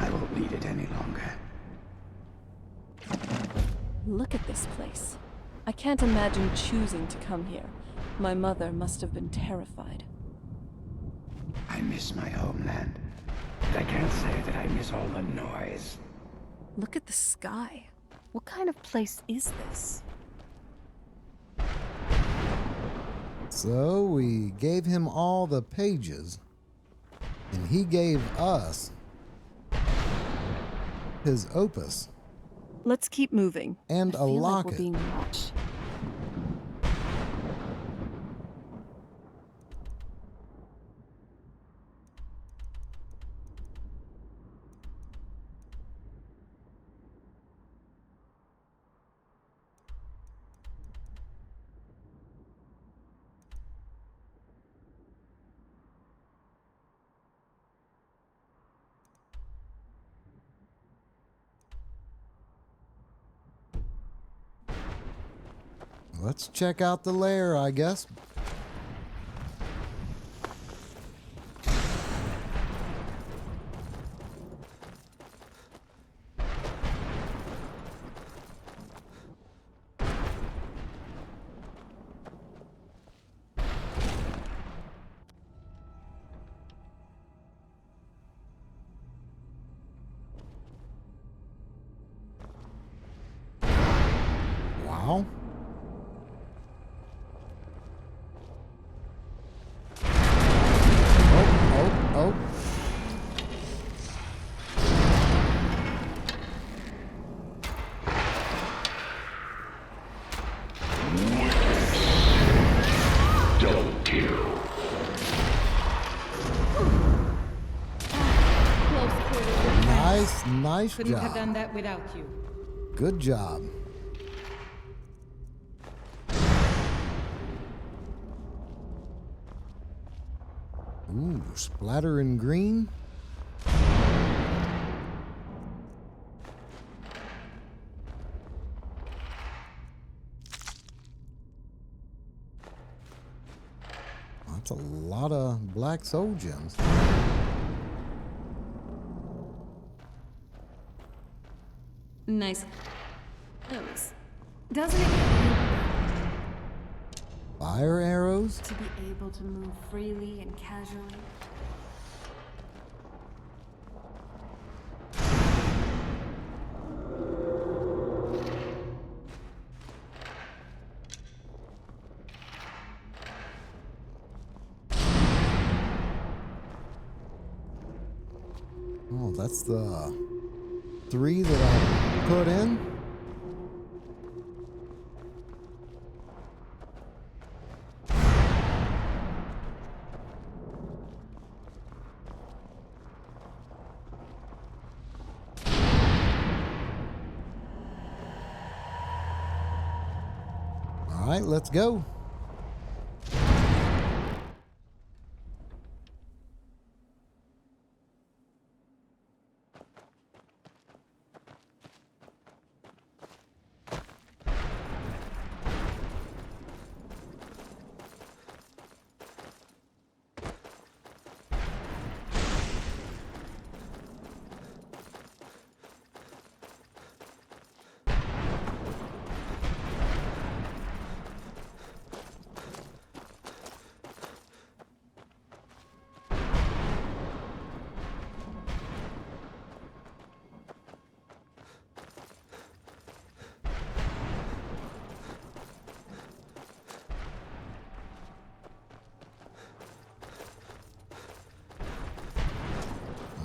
[SPEAKER 6] I won't need it any longer.
[SPEAKER 8] Look at this place. I can't imagine choosing to come here. My mother must have been terrified.
[SPEAKER 6] I miss my homeland, but I can't say that I miss all the noise.
[SPEAKER 8] Look at the sky. What kind of place is this?
[SPEAKER 1] So we gave him all the pages, and he gave us his opus.
[SPEAKER 8] Let's keep moving.
[SPEAKER 1] And
[SPEAKER 8] I
[SPEAKER 1] a
[SPEAKER 8] feel like
[SPEAKER 1] locket.
[SPEAKER 8] we're being watched.
[SPEAKER 1] Let's check out the lair, I guess. Wow. Oh.
[SPEAKER 6] Double kill.
[SPEAKER 1] Nice
[SPEAKER 3] Couldn't have
[SPEAKER 1] job.
[SPEAKER 3] done that without you.
[SPEAKER 1] Good job. Ooh, splatter and green. That's a lot of black soul gems.
[SPEAKER 8] Nice. Those.
[SPEAKER 4] Doesn't it
[SPEAKER 1] Fire arrows.
[SPEAKER 4] to be able to move freely and casually?
[SPEAKER 1] Oh, that's the 3 that I put in. All right, let's go.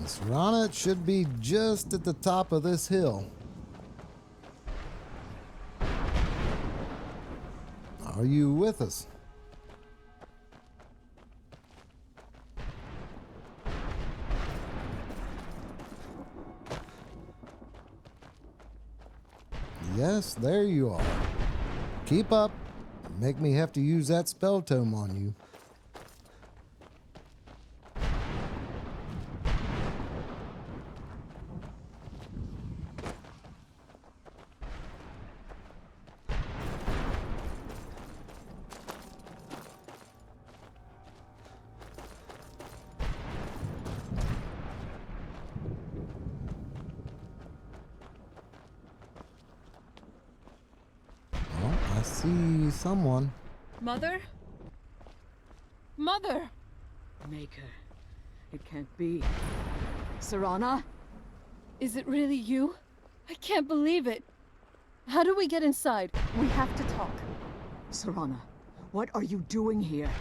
[SPEAKER 1] Serana should be just at the top of this hill. Are you with us? Yes, there you are. Keep up. Make me have to use that spell tome on you. I see someone.
[SPEAKER 8] Mother? Mother!
[SPEAKER 5] Maker. It can't be. Serana?
[SPEAKER 8] Is it really you? I can't believe it. How do we get inside? We have to talk.
[SPEAKER 5] Serana, what are you doing here?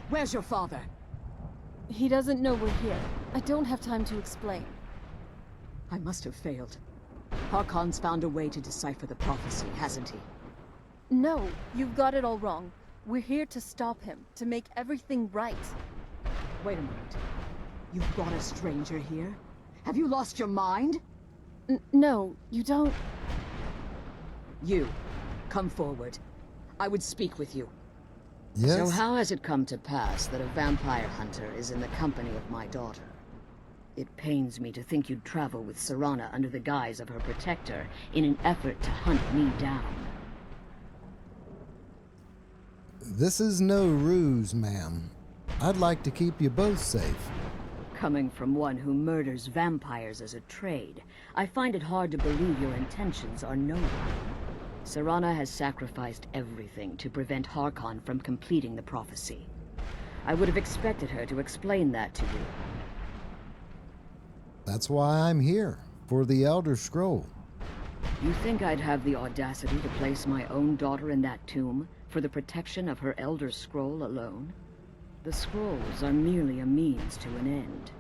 [SPEAKER 5] Where's your father?
[SPEAKER 8] He doesn't know we're here. I don't have time to explain.
[SPEAKER 5] I must have failed. Harkon's found a way to decipher the prophecy, hasn't he?
[SPEAKER 8] No, you've got it all wrong. We're here to stop him, to make everything right.
[SPEAKER 5] Wait a moment. You've brought a stranger here? Have you lost your mind?
[SPEAKER 8] No, you don't...
[SPEAKER 5] You, come forward. I would speak with you.
[SPEAKER 1] Yes.
[SPEAKER 11] So how has it come to pass that a vampire hunter is in the company of my daughter? It pains me to think you'd travel with Serana under the guise of her protector in an effort to hunt me down.
[SPEAKER 1] This is no ruse, ma'am. I'd like to keep you both safe.
[SPEAKER 11] Coming from one who murders vampires as a trade, I find it hard to believe your intentions are noble. Serana has sacrificed everything to prevent Harkon from completing the prophecy. I would have expected her to explain that to you.
[SPEAKER 1] That's why I'm here, for the Elder Scroll.
[SPEAKER 11] You think I'd have the audacity to place my own daughter in that tomb for the protection of her Elder Scroll alone? The scrolls are merely a means to an end.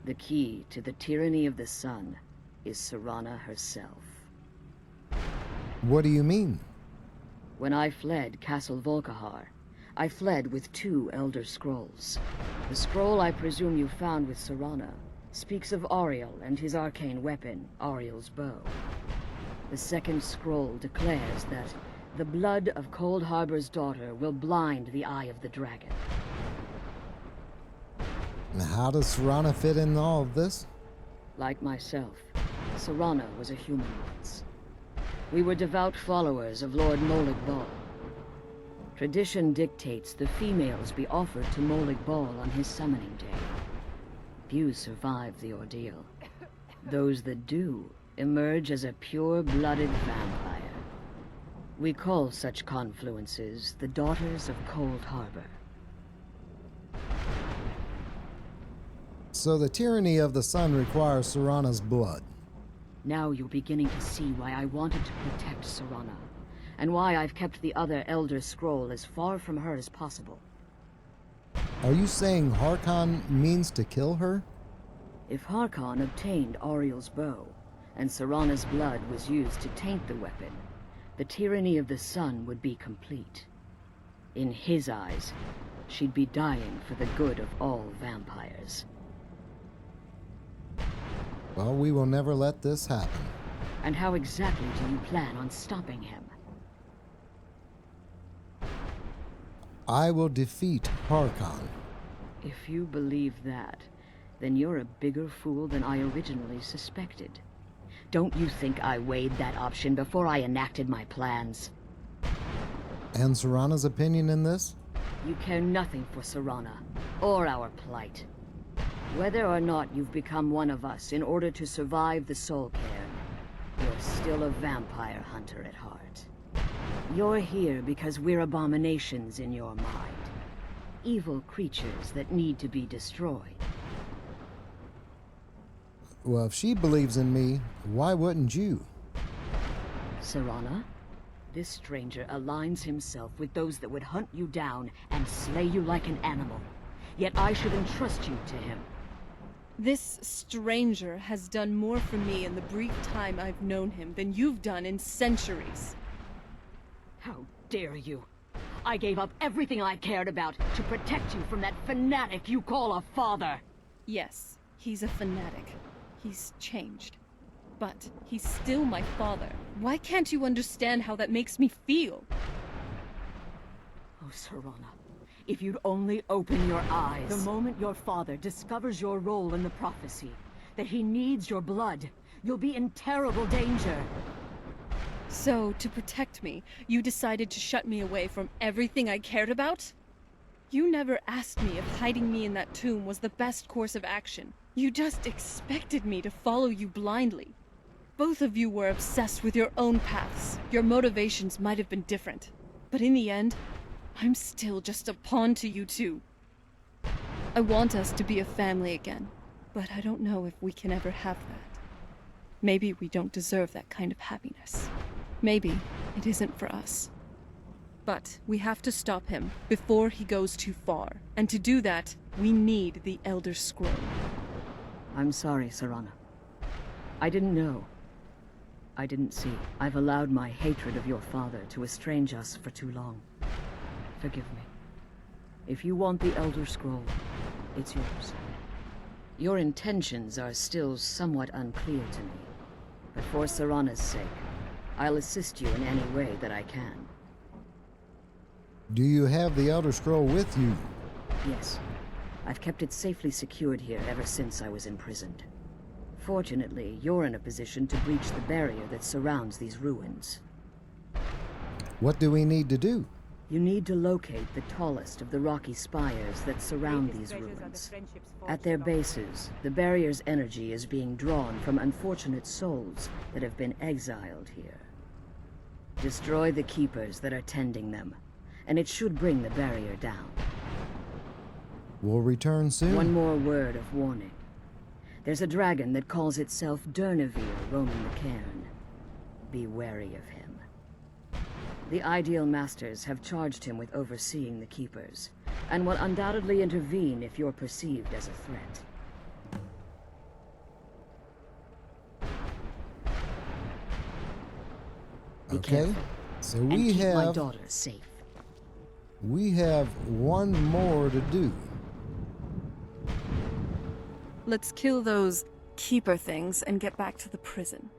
[SPEAKER 11] The key to the tyranny of the sun is Serana herself.
[SPEAKER 1] What do you mean?
[SPEAKER 11] When I fled Castle Volkihar, I fled with 2 Elder Scrolls. The scroll I presume you found with Serana speaks of Auriel and his arcane weapon, Auriel's bow. The second scroll declares that the blood of Cold Harbor's daughter will blind the eye of the dragon.
[SPEAKER 1] How does Serana fit in all of this?
[SPEAKER 11] Like myself, Serana was a human once. We were devout followers of Lord Molig Bal. Tradition dictates the females be offered to Molig Bal on his summoning day. Few survive the ordeal. Those that do emerge as a pure-blooded vampire. We call such confluences the Daughters of Cold Harbor.
[SPEAKER 1] So the tyranny of the sun requires Serana's blood.
[SPEAKER 11] Now you're beginning to see why I wanted to protect Serana, and why I've kept the other Elder Scroll as far from her as possible.
[SPEAKER 1] Are you saying Harkon means to kill her?
[SPEAKER 11] If Harkon obtained Auriel's bow, and Serana's blood was used to taint the weapon, the tyranny of the sun would be complete. In his eyes, she'd be dying for the good of all vampires.
[SPEAKER 1] Well, we will never let this happen.
[SPEAKER 11] And how exactly do you plan on stopping him?
[SPEAKER 1] I will defeat Harkon.
[SPEAKER 11] If you believe that, then you're a bigger fool than I originally suspected. Don't you think I weighed that option before I enacted my plans?
[SPEAKER 1] And Serana's opinion in this?
[SPEAKER 11] You care nothing for Serana, or our plight. Whether or not you've become one of us in order to survive the Soul Cairn, you're still a vampire hunter at heart. You're here because we're abominations in your mind. Evil creatures that need to be destroyed.
[SPEAKER 1] Well, if she believes in me, why wouldn't you?
[SPEAKER 11] Serana, this stranger aligns himself with those that would hunt you down and slay you like an animal. Yet I should entrust you to him.
[SPEAKER 8] This stranger has done more for me in the brief time I've known him than you've done in centuries.
[SPEAKER 11] How dare you! I gave up everything I cared about to protect you from that fanatic you call a father!
[SPEAKER 8] Yes, he's a fanatic. He's changed. But he's still my father. Why can't you understand how that makes me feel?
[SPEAKER 11] Oh, Serana, if you'd only open your eyes. The moment your father discovers your role in the prophecy, that he needs your blood, you'll be in terrible danger.
[SPEAKER 8] So, to protect me, you decided to shut me away from everything I cared about? You never asked me if hiding me in that tomb was the best course of action. You just expected me to follow you blindly. Both of you were obsessed with your own paths. Your motivations might have been different. But in the end, I'm still just a pawn to you two. I want us to be a family again, but I don't know if we can ever have that. Maybe we don't deserve that kind of happiness. Maybe it isn't for us. But we have to stop him before he goes too far. And to do that, we need the Elder Scroll.
[SPEAKER 11] I'm sorry, Serana. I didn't know. I didn't see. I've allowed my hatred of your father to estrange us for too long. Forgive me. If you want the Elder Scroll, it's yours. Your intentions are still somewhat unclear to me. But for Serana's sake, I'll assist you in any way that I can.
[SPEAKER 1] Do you have the Elder Scroll with you?
[SPEAKER 11] Yes. I've kept it safely secured here ever since I was imprisoned. Fortunately, you're in a position to breach the barrier that surrounds these ruins.
[SPEAKER 1] What do we need to do?
[SPEAKER 11] You need to locate the tallest of the rocky spires that surround these ruins. At their bases, the barrier's energy is being drawn from unfortunate souls that have been exiled here. Destroy the keepers that are tending them, and it should bring the barrier down.
[SPEAKER 1] We'll return soon.
[SPEAKER 11] One more word of warning. There's a dragon that calls itself Durnevere roaming the Cairn. Be wary of him. The Ideal Masters have charged him with overseeing the Keepers, and will undoubtedly intervene if you're perceived as a threat. Be
[SPEAKER 1] Okay,
[SPEAKER 11] careful,
[SPEAKER 1] so
[SPEAKER 11] and
[SPEAKER 1] we
[SPEAKER 11] keep my
[SPEAKER 1] have
[SPEAKER 11] daughter safe.
[SPEAKER 1] we have one more to do.
[SPEAKER 8] Let's kill those keeper things and get back to the prison.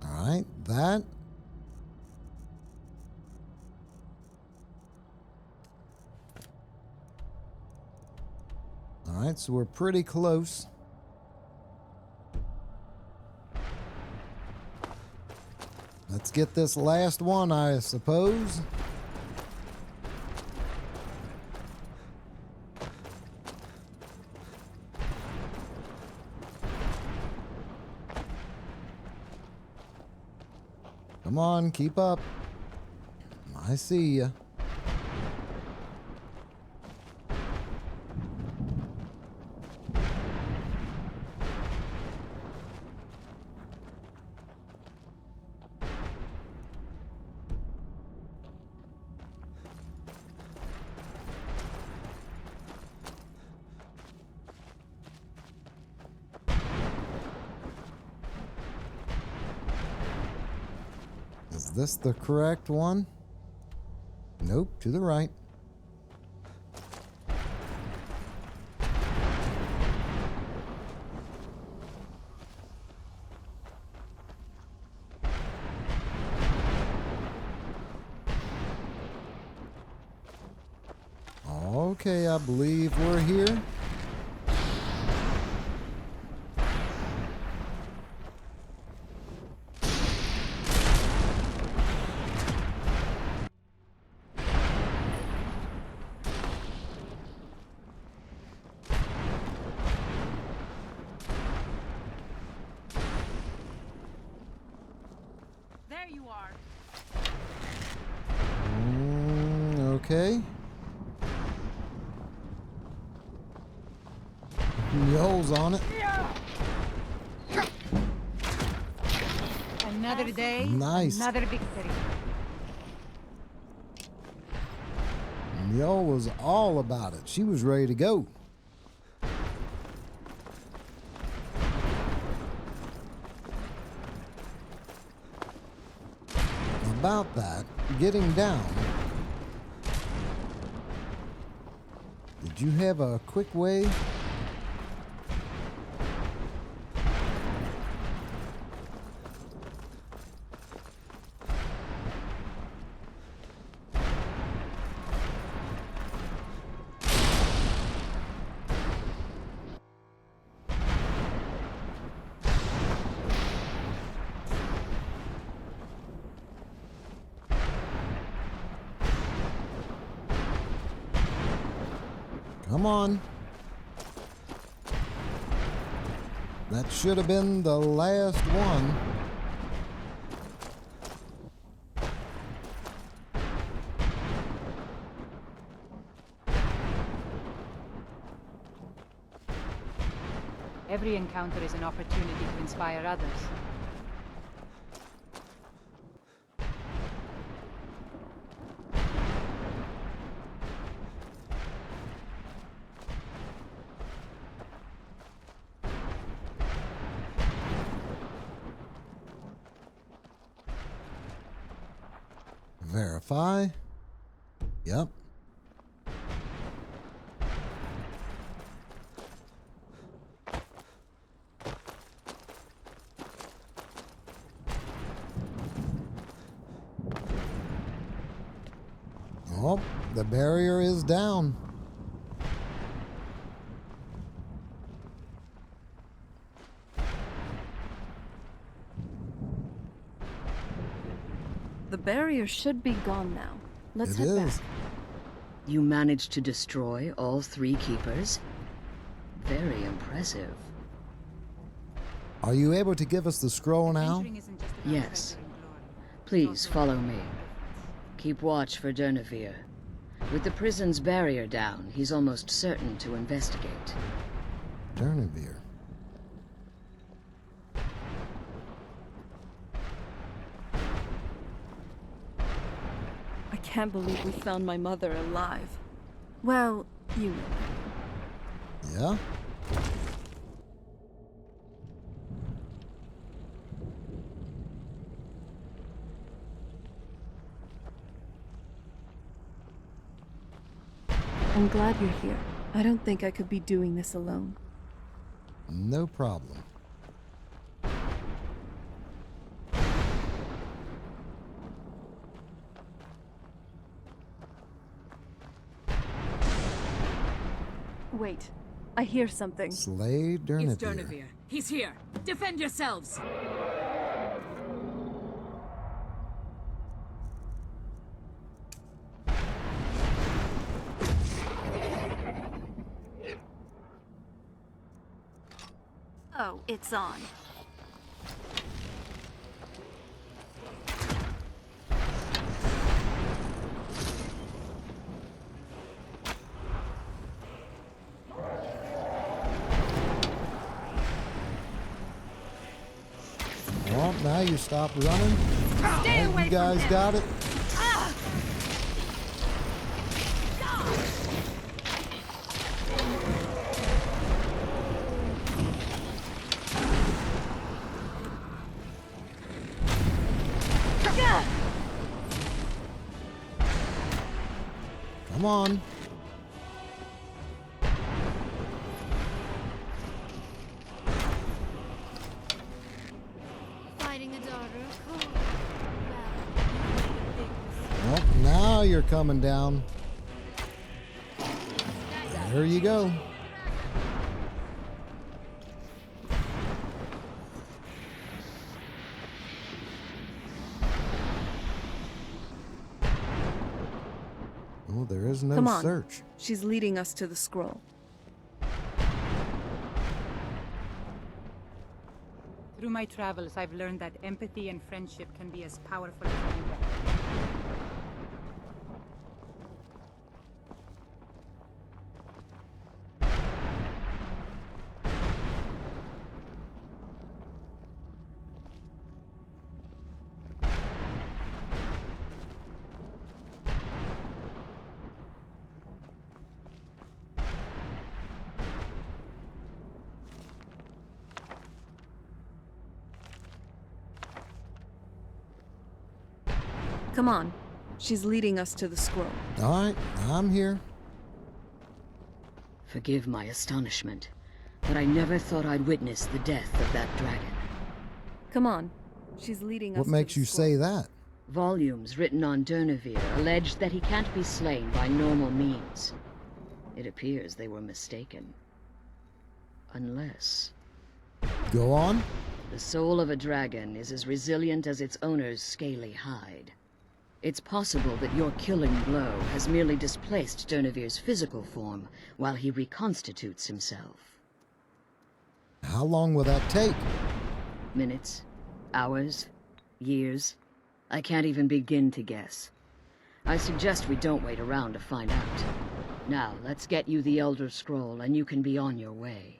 [SPEAKER 1] All right, that. All right, so we're pretty close. Let's get this last one, I suppose. Come on, keep up. I see ya. Is this the correct one? Nope, to the right. Okay, I believe we're here.
[SPEAKER 3] There you are.
[SPEAKER 1] Okay. Holes on it.
[SPEAKER 3] Another day,
[SPEAKER 1] Nice.
[SPEAKER 3] another victory.
[SPEAKER 1] Mjol was all about it. She was ready to go. About that, getting down. Did you have a quick way? Come on. That should have been the last one.
[SPEAKER 3] Every encounter is an opportunity to inspire others.
[SPEAKER 1] Verify. Yep. Oh, the barrier is down.
[SPEAKER 8] The barrier should be gone now. Let's
[SPEAKER 1] It
[SPEAKER 8] head
[SPEAKER 1] is.
[SPEAKER 8] back.
[SPEAKER 11] You managed to destroy all 3 keepers? Very impressive.
[SPEAKER 1] Are you able to give us the scroll now?
[SPEAKER 3] Adventuring isn't just about
[SPEAKER 11] Yes.
[SPEAKER 3] treasure and glory.
[SPEAKER 11] Please follow me. Keep watch for Durnevere. With the prison's barrier down, he's almost certain to investigate.
[SPEAKER 1] Durnevere.
[SPEAKER 8] I can't believe we found my mother alive. Well, you know.
[SPEAKER 1] Yeah?
[SPEAKER 8] I'm glad you're here. I don't think I could be doing this alone.
[SPEAKER 1] No problem.
[SPEAKER 8] Wait, I hear something.
[SPEAKER 1] Slay
[SPEAKER 3] It's
[SPEAKER 1] Durnevere.
[SPEAKER 3] Durnevere. He's here. Defend yourselves.
[SPEAKER 4] Oh, it's on.
[SPEAKER 1] Well, now you stop running.
[SPEAKER 4] Stay
[SPEAKER 1] Right,
[SPEAKER 4] away
[SPEAKER 1] you guys
[SPEAKER 4] from him.
[SPEAKER 1] got it. Come on.
[SPEAKER 4] Fighting a daughter of Cairn.
[SPEAKER 1] Well, now you're coming down. There you go. Well, there is no
[SPEAKER 8] Come on.
[SPEAKER 1] search.
[SPEAKER 8] She's leading us to the scroll.
[SPEAKER 3] Through my travels, I've learned that empathy and friendship can be as powerful as any weapon.
[SPEAKER 8] Come on. She's leading us to the scroll.
[SPEAKER 1] All right, I'm here.
[SPEAKER 11] Forgive my astonishment, but I never thought I'd witness the death of that dragon.
[SPEAKER 8] Come on. She's leading us
[SPEAKER 1] What
[SPEAKER 8] to
[SPEAKER 1] makes
[SPEAKER 8] the
[SPEAKER 1] you
[SPEAKER 8] scroll.
[SPEAKER 1] say that?
[SPEAKER 11] Volumes written on Durnevere allege that he can't be slain by normal means. It appears they were mistaken. Unless
[SPEAKER 1] Go on.
[SPEAKER 11] the soul of a dragon is as resilient as its owner's scaly hide. It's possible that your killing blow has merely displaced Durnevere's physical form while he reconstitutes himself.
[SPEAKER 1] How long will that take?
[SPEAKER 11] Minutes, hours, years. I can't even begin to guess. I suggest we don't wait around to find out. Now, let's get you the Elder Scroll and you can be on your way.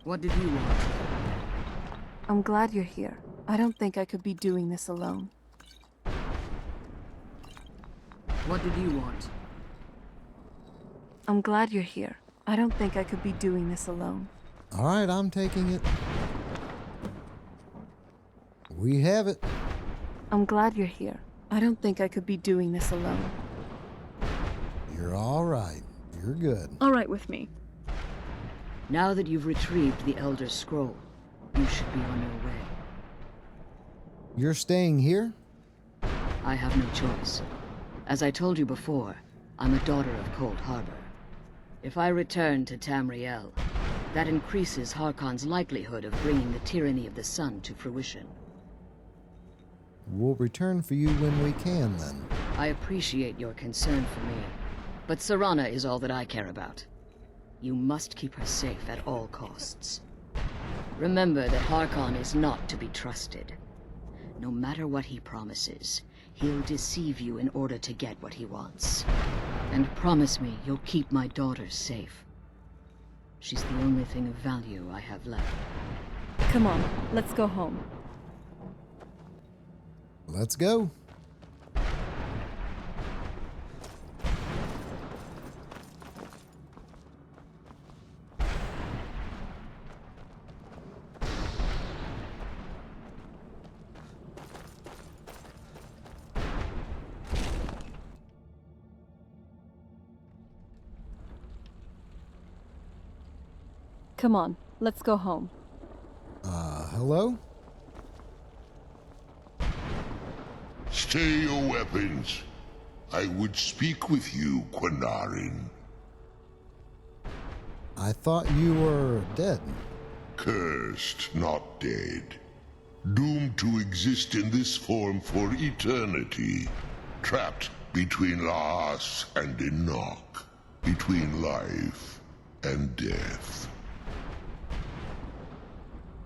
[SPEAKER 11] What did you want?
[SPEAKER 8] I'm glad you're here. I don't think I could be doing this alone.
[SPEAKER 11] What did you want?
[SPEAKER 8] I'm glad you're here. I don't think I could be doing this alone.
[SPEAKER 1] All right, I'm taking it. We have it.
[SPEAKER 8] I'm glad you're here. I don't think I could be doing this alone.
[SPEAKER 1] You're all right. You're good.
[SPEAKER 8] All right with me.
[SPEAKER 11] Now that you've retrieved the Elder Scroll, you should be on your way.
[SPEAKER 1] You're staying here?
[SPEAKER 11] I have no choice. As I told you before, I'm a daughter of Cold Harbor. If I return to Tamriel, that increases Harkon's likelihood of bringing the tyranny of the sun to fruition.
[SPEAKER 1] We'll return for you when we can, then.
[SPEAKER 11] I appreciate your concern for me, but Serana is all that I care about. You must keep her safe at all costs. Remember that Harkon is not to be trusted. No matter what he promises, he'll deceive you in order to get what he wants. And promise me you'll keep my daughter safe. She's the only thing of value I have left.
[SPEAKER 8] Come on, let's go home.
[SPEAKER 1] Let's go.
[SPEAKER 8] Come on, let's go home.
[SPEAKER 1] Hello?
[SPEAKER 12] Stay your weapons. I would speak with you, Quinarin.
[SPEAKER 1] I thought you were dead.
[SPEAKER 12] Cursed, not dead. Doomed to exist in this form for eternity. Trapped between Laas and Enoch. Between life and death.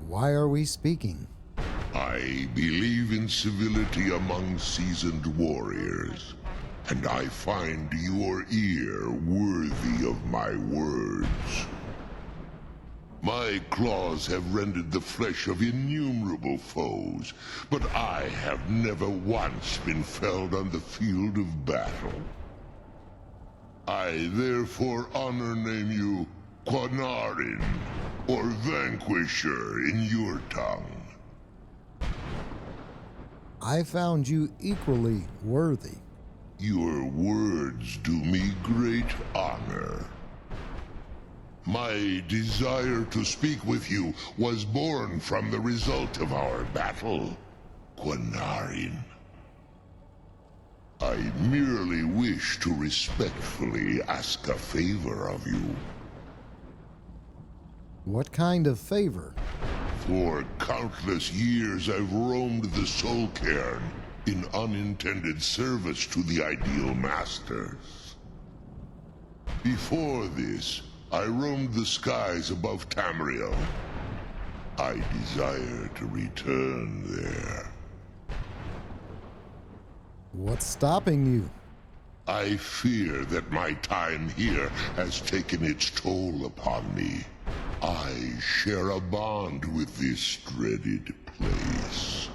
[SPEAKER 1] Why are we speaking?
[SPEAKER 12] I believe in civility among seasoned warriors, and I find your ear worthy of my words. My claws have rended the flesh of innumerable foes, but I have never once been felled on the field of battle. I therefore honor name you Quinarin, or Vanquisher in your tongue.
[SPEAKER 1] I found you equally worthy.
[SPEAKER 12] Your words do me great honor. My desire to speak with you was born from the result of our battle, Quinarin. I merely wish to respectfully ask a favor of you.
[SPEAKER 1] What kind of favor?
[SPEAKER 12] For countless years I've roamed the Soul Cairn in unintended service to the Ideal Masters. Before this, I roamed the skies above Tamriel. I desire to return there.
[SPEAKER 1] What's stopping you?
[SPEAKER 12] I fear that my time here has taken its toll upon me. I share a bond with this dreaded place.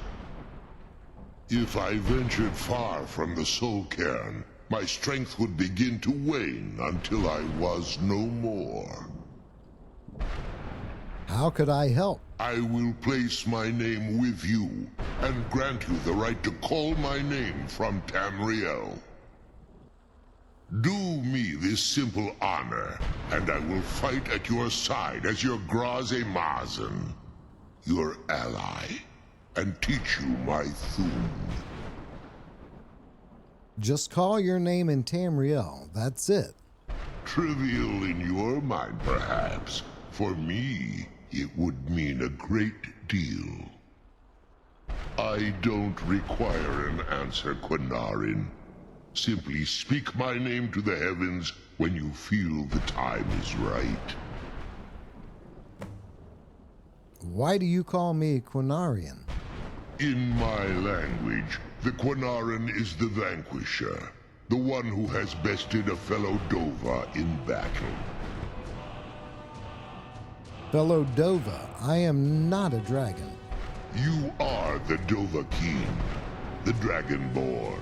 [SPEAKER 12] If I ventured far from the Soul Cairn, my strength would begin to wane until I was no more.
[SPEAKER 1] How could I help?
[SPEAKER 12] I will place my name with you, and grant you the right to call my name from Tamriel. Do me this simple honor, and I will fight at your side as your Graze-Mazen, your ally, and teach you my Thun.
[SPEAKER 1] Just call your name in Tamriel, that's it.
[SPEAKER 12] Trivial in your mind, perhaps. For me, it would mean a great deal. I don't require an answer, Quinarin. Simply speak my name to the heavens when you feel the time is right.
[SPEAKER 1] Why do you call me Quinarian?
[SPEAKER 12] In my language, the Quinarin is the Vanquisher, the one who has bested a fellow Dova in battle.
[SPEAKER 1] Fellow Dova, I am not a dragon.
[SPEAKER 12] You are the Dova King, the Dragonborn.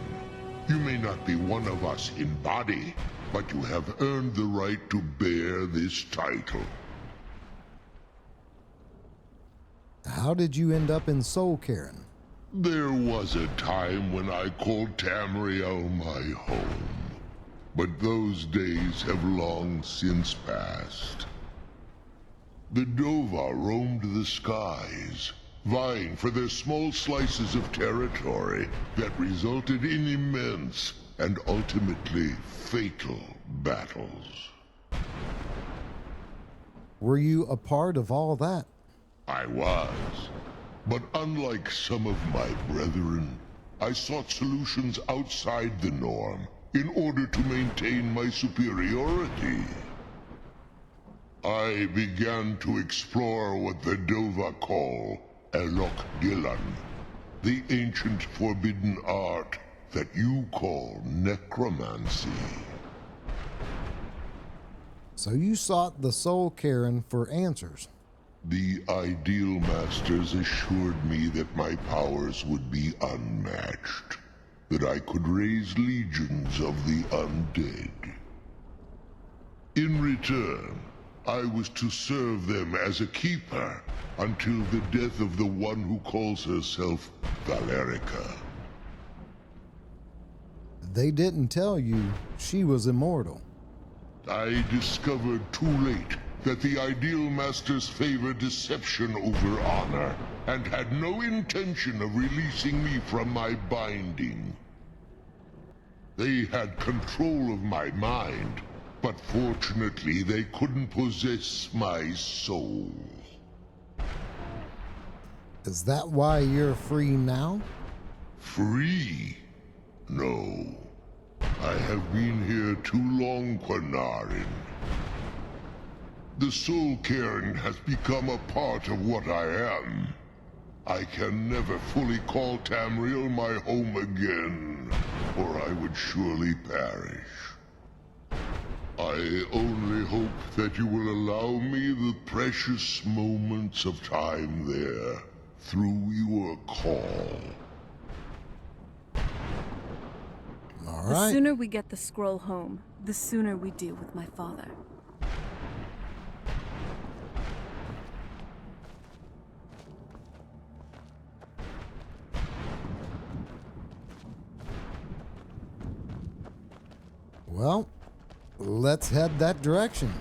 [SPEAKER 12] You may not be one of us in body, but you have earned the right to bear this title.
[SPEAKER 1] How did you end up in Soul Cairn?
[SPEAKER 12] There was a time when I called Tamriel my home, but those days have long since passed. The Dova roamed the skies, vying for their small slices of territory that resulted in immense and ultimately fatal battles.
[SPEAKER 1] Were you a part of all that?
[SPEAKER 12] I was. But unlike some of my brethren, I sought solutions outside the norm in order to maintain my superiority. I began to explore what the Dova call Elok Gillan, the ancient forbidden art that you call necromancy.
[SPEAKER 1] So you sought the Soul Cairn for answers.
[SPEAKER 12] The Ideal Masters assured me that my powers would be unmatched, that I could raise legions of the undead. In return, I was to serve them as a keeper until the death of the one who calls herself Valerica.
[SPEAKER 1] They didn't tell you she was immortal.
[SPEAKER 12] I discovered too late that the Ideal Masters favor deception over honor, and had no intention of releasing me from my binding. They had control of my mind, but fortunately they couldn't possess my soul.
[SPEAKER 1] Is that why you're free now?
[SPEAKER 12] Free? No. I have been here too long, Quanarin. The Soul Cairn has become a part of what I am. I can never fully call Tamriel my home again, or I would surely perish. I only hope that you will allow me the precious moments of time there, through your call.
[SPEAKER 1] All
[SPEAKER 8] The
[SPEAKER 1] right.
[SPEAKER 8] sooner we get the scroll home, the sooner we deal with my father.
[SPEAKER 1] Well, let's head that direction.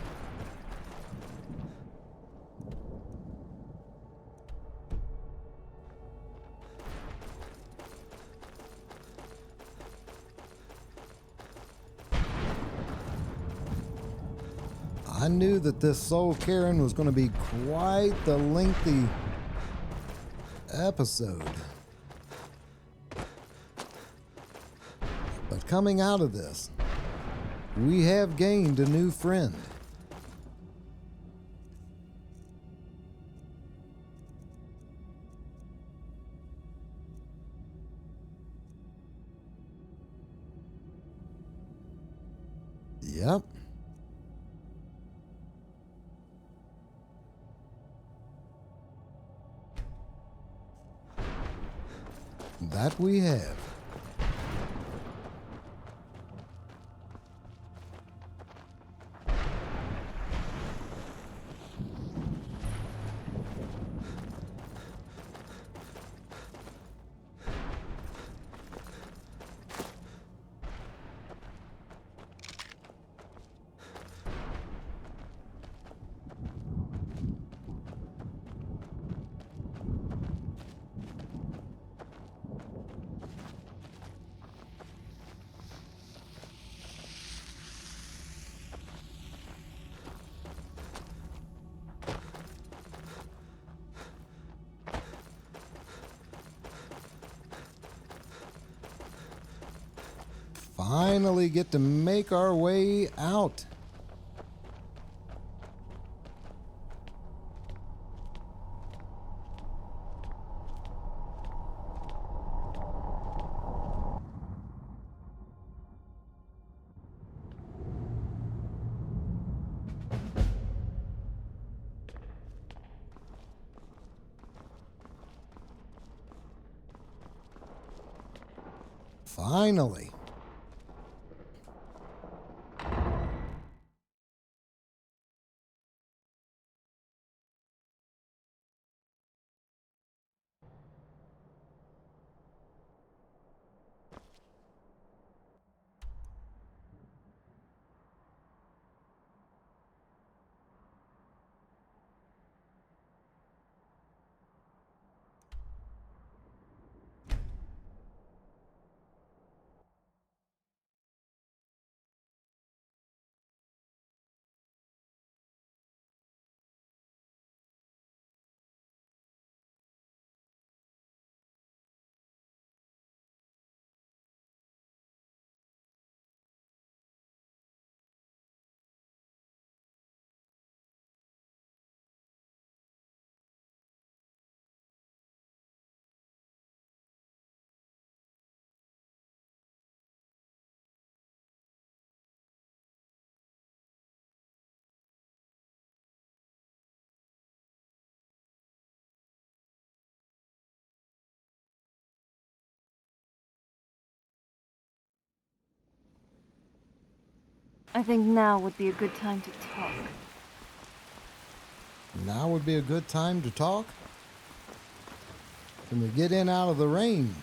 [SPEAKER 1] I knew that this Soul Cairn was going to be quite the lengthy episode. But coming out of this, we have gained a new friend. Yep. That we have. Finally get to make our way out. Finally.
[SPEAKER 4] I think now would be a good time to talk.
[SPEAKER 1] Now would be a good time to talk? Can we get in out of the rain?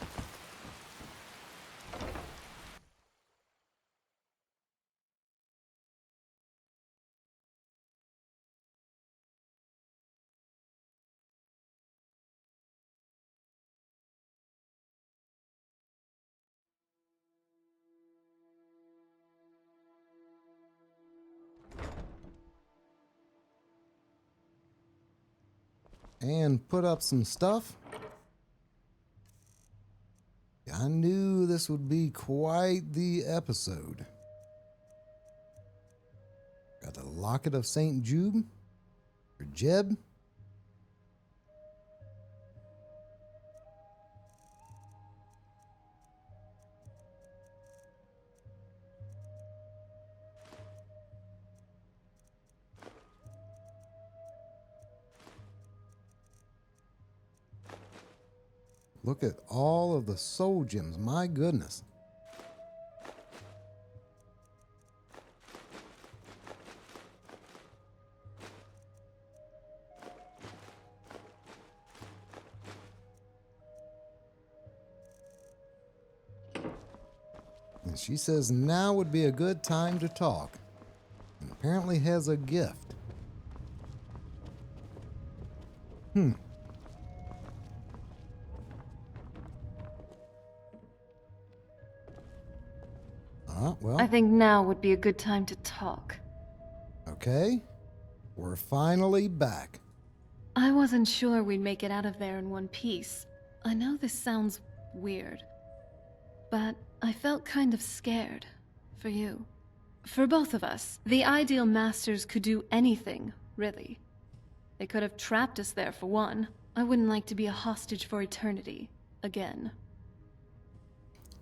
[SPEAKER 1] And put up some stuff. I knew this would be quite the episode. Got the Locket of St. Jude, or Jeb. Look at all of the soul gems, my goodness. And she says now would be a good time to talk. And apparently has a gift. Well.
[SPEAKER 4] I think now would be a good time to talk.
[SPEAKER 1] Okay. We're finally back.
[SPEAKER 4] I wasn't sure we'd make it out of there in one piece. I know this sounds weird, but I felt kind of scared. For you. For both of us. The Ideal Masters could do anything, really. They could have trapped us there for one. I wouldn't like to be a hostage for eternity. Again.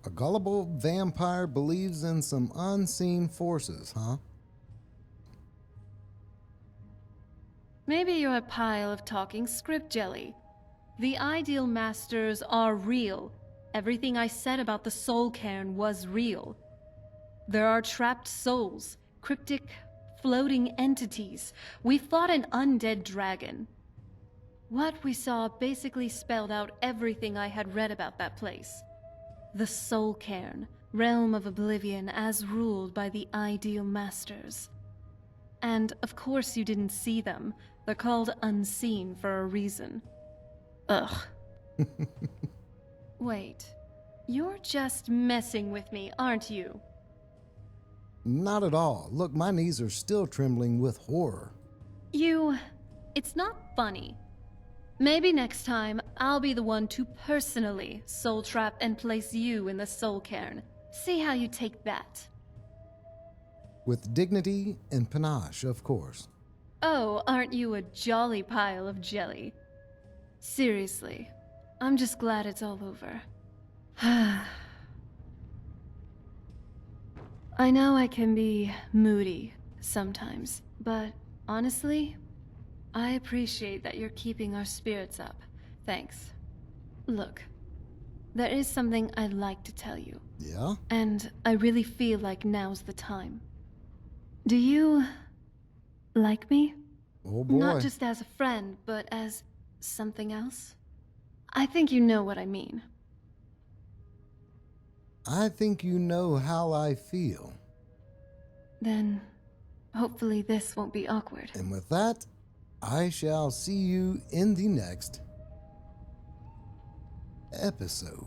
[SPEAKER 1] A gullible vampire believes in some unseen forces, huh?
[SPEAKER 4] Maybe you're a pile of talking script jelly. The Ideal Masters are real. Everything I said about the Soul Cairn was real. There are trapped souls, cryptic, floating entities. We fought an undead dragon. What we saw basically spelled out everything I had read about that place. The Soul Cairn, realm of oblivion as ruled by the Ideal Masters. And of course you didn't see them. They're called unseen for a reason. Ugh. Wait, you're just messing with me, aren't you?
[SPEAKER 1] Not at all. Look, my knees are still trembling with horror.
[SPEAKER 4] It's not funny. Maybe next time, I'll be the one to personally soul trap and place you in the Soul Cairn. See how you take that.
[SPEAKER 1] With dignity and panache, of course.
[SPEAKER 4] Oh, aren't you a jolly pile of jelly? Seriously, I'm just glad it's all over. I know I can be moody sometimes, but honestly, I appreciate that you're keeping our spirits up. Thanks. Look, there is something I'd like to tell you.
[SPEAKER 1] Yeah?
[SPEAKER 4] And I really feel like now's the time. Do you like me?
[SPEAKER 1] Oh boy.
[SPEAKER 4] Not just as a friend, but as something else? I think you know what I mean.
[SPEAKER 1] I think you know how I feel.
[SPEAKER 4] Then, hopefully this won't be awkward.
[SPEAKER 1] And with that, I shall see you in the next episode.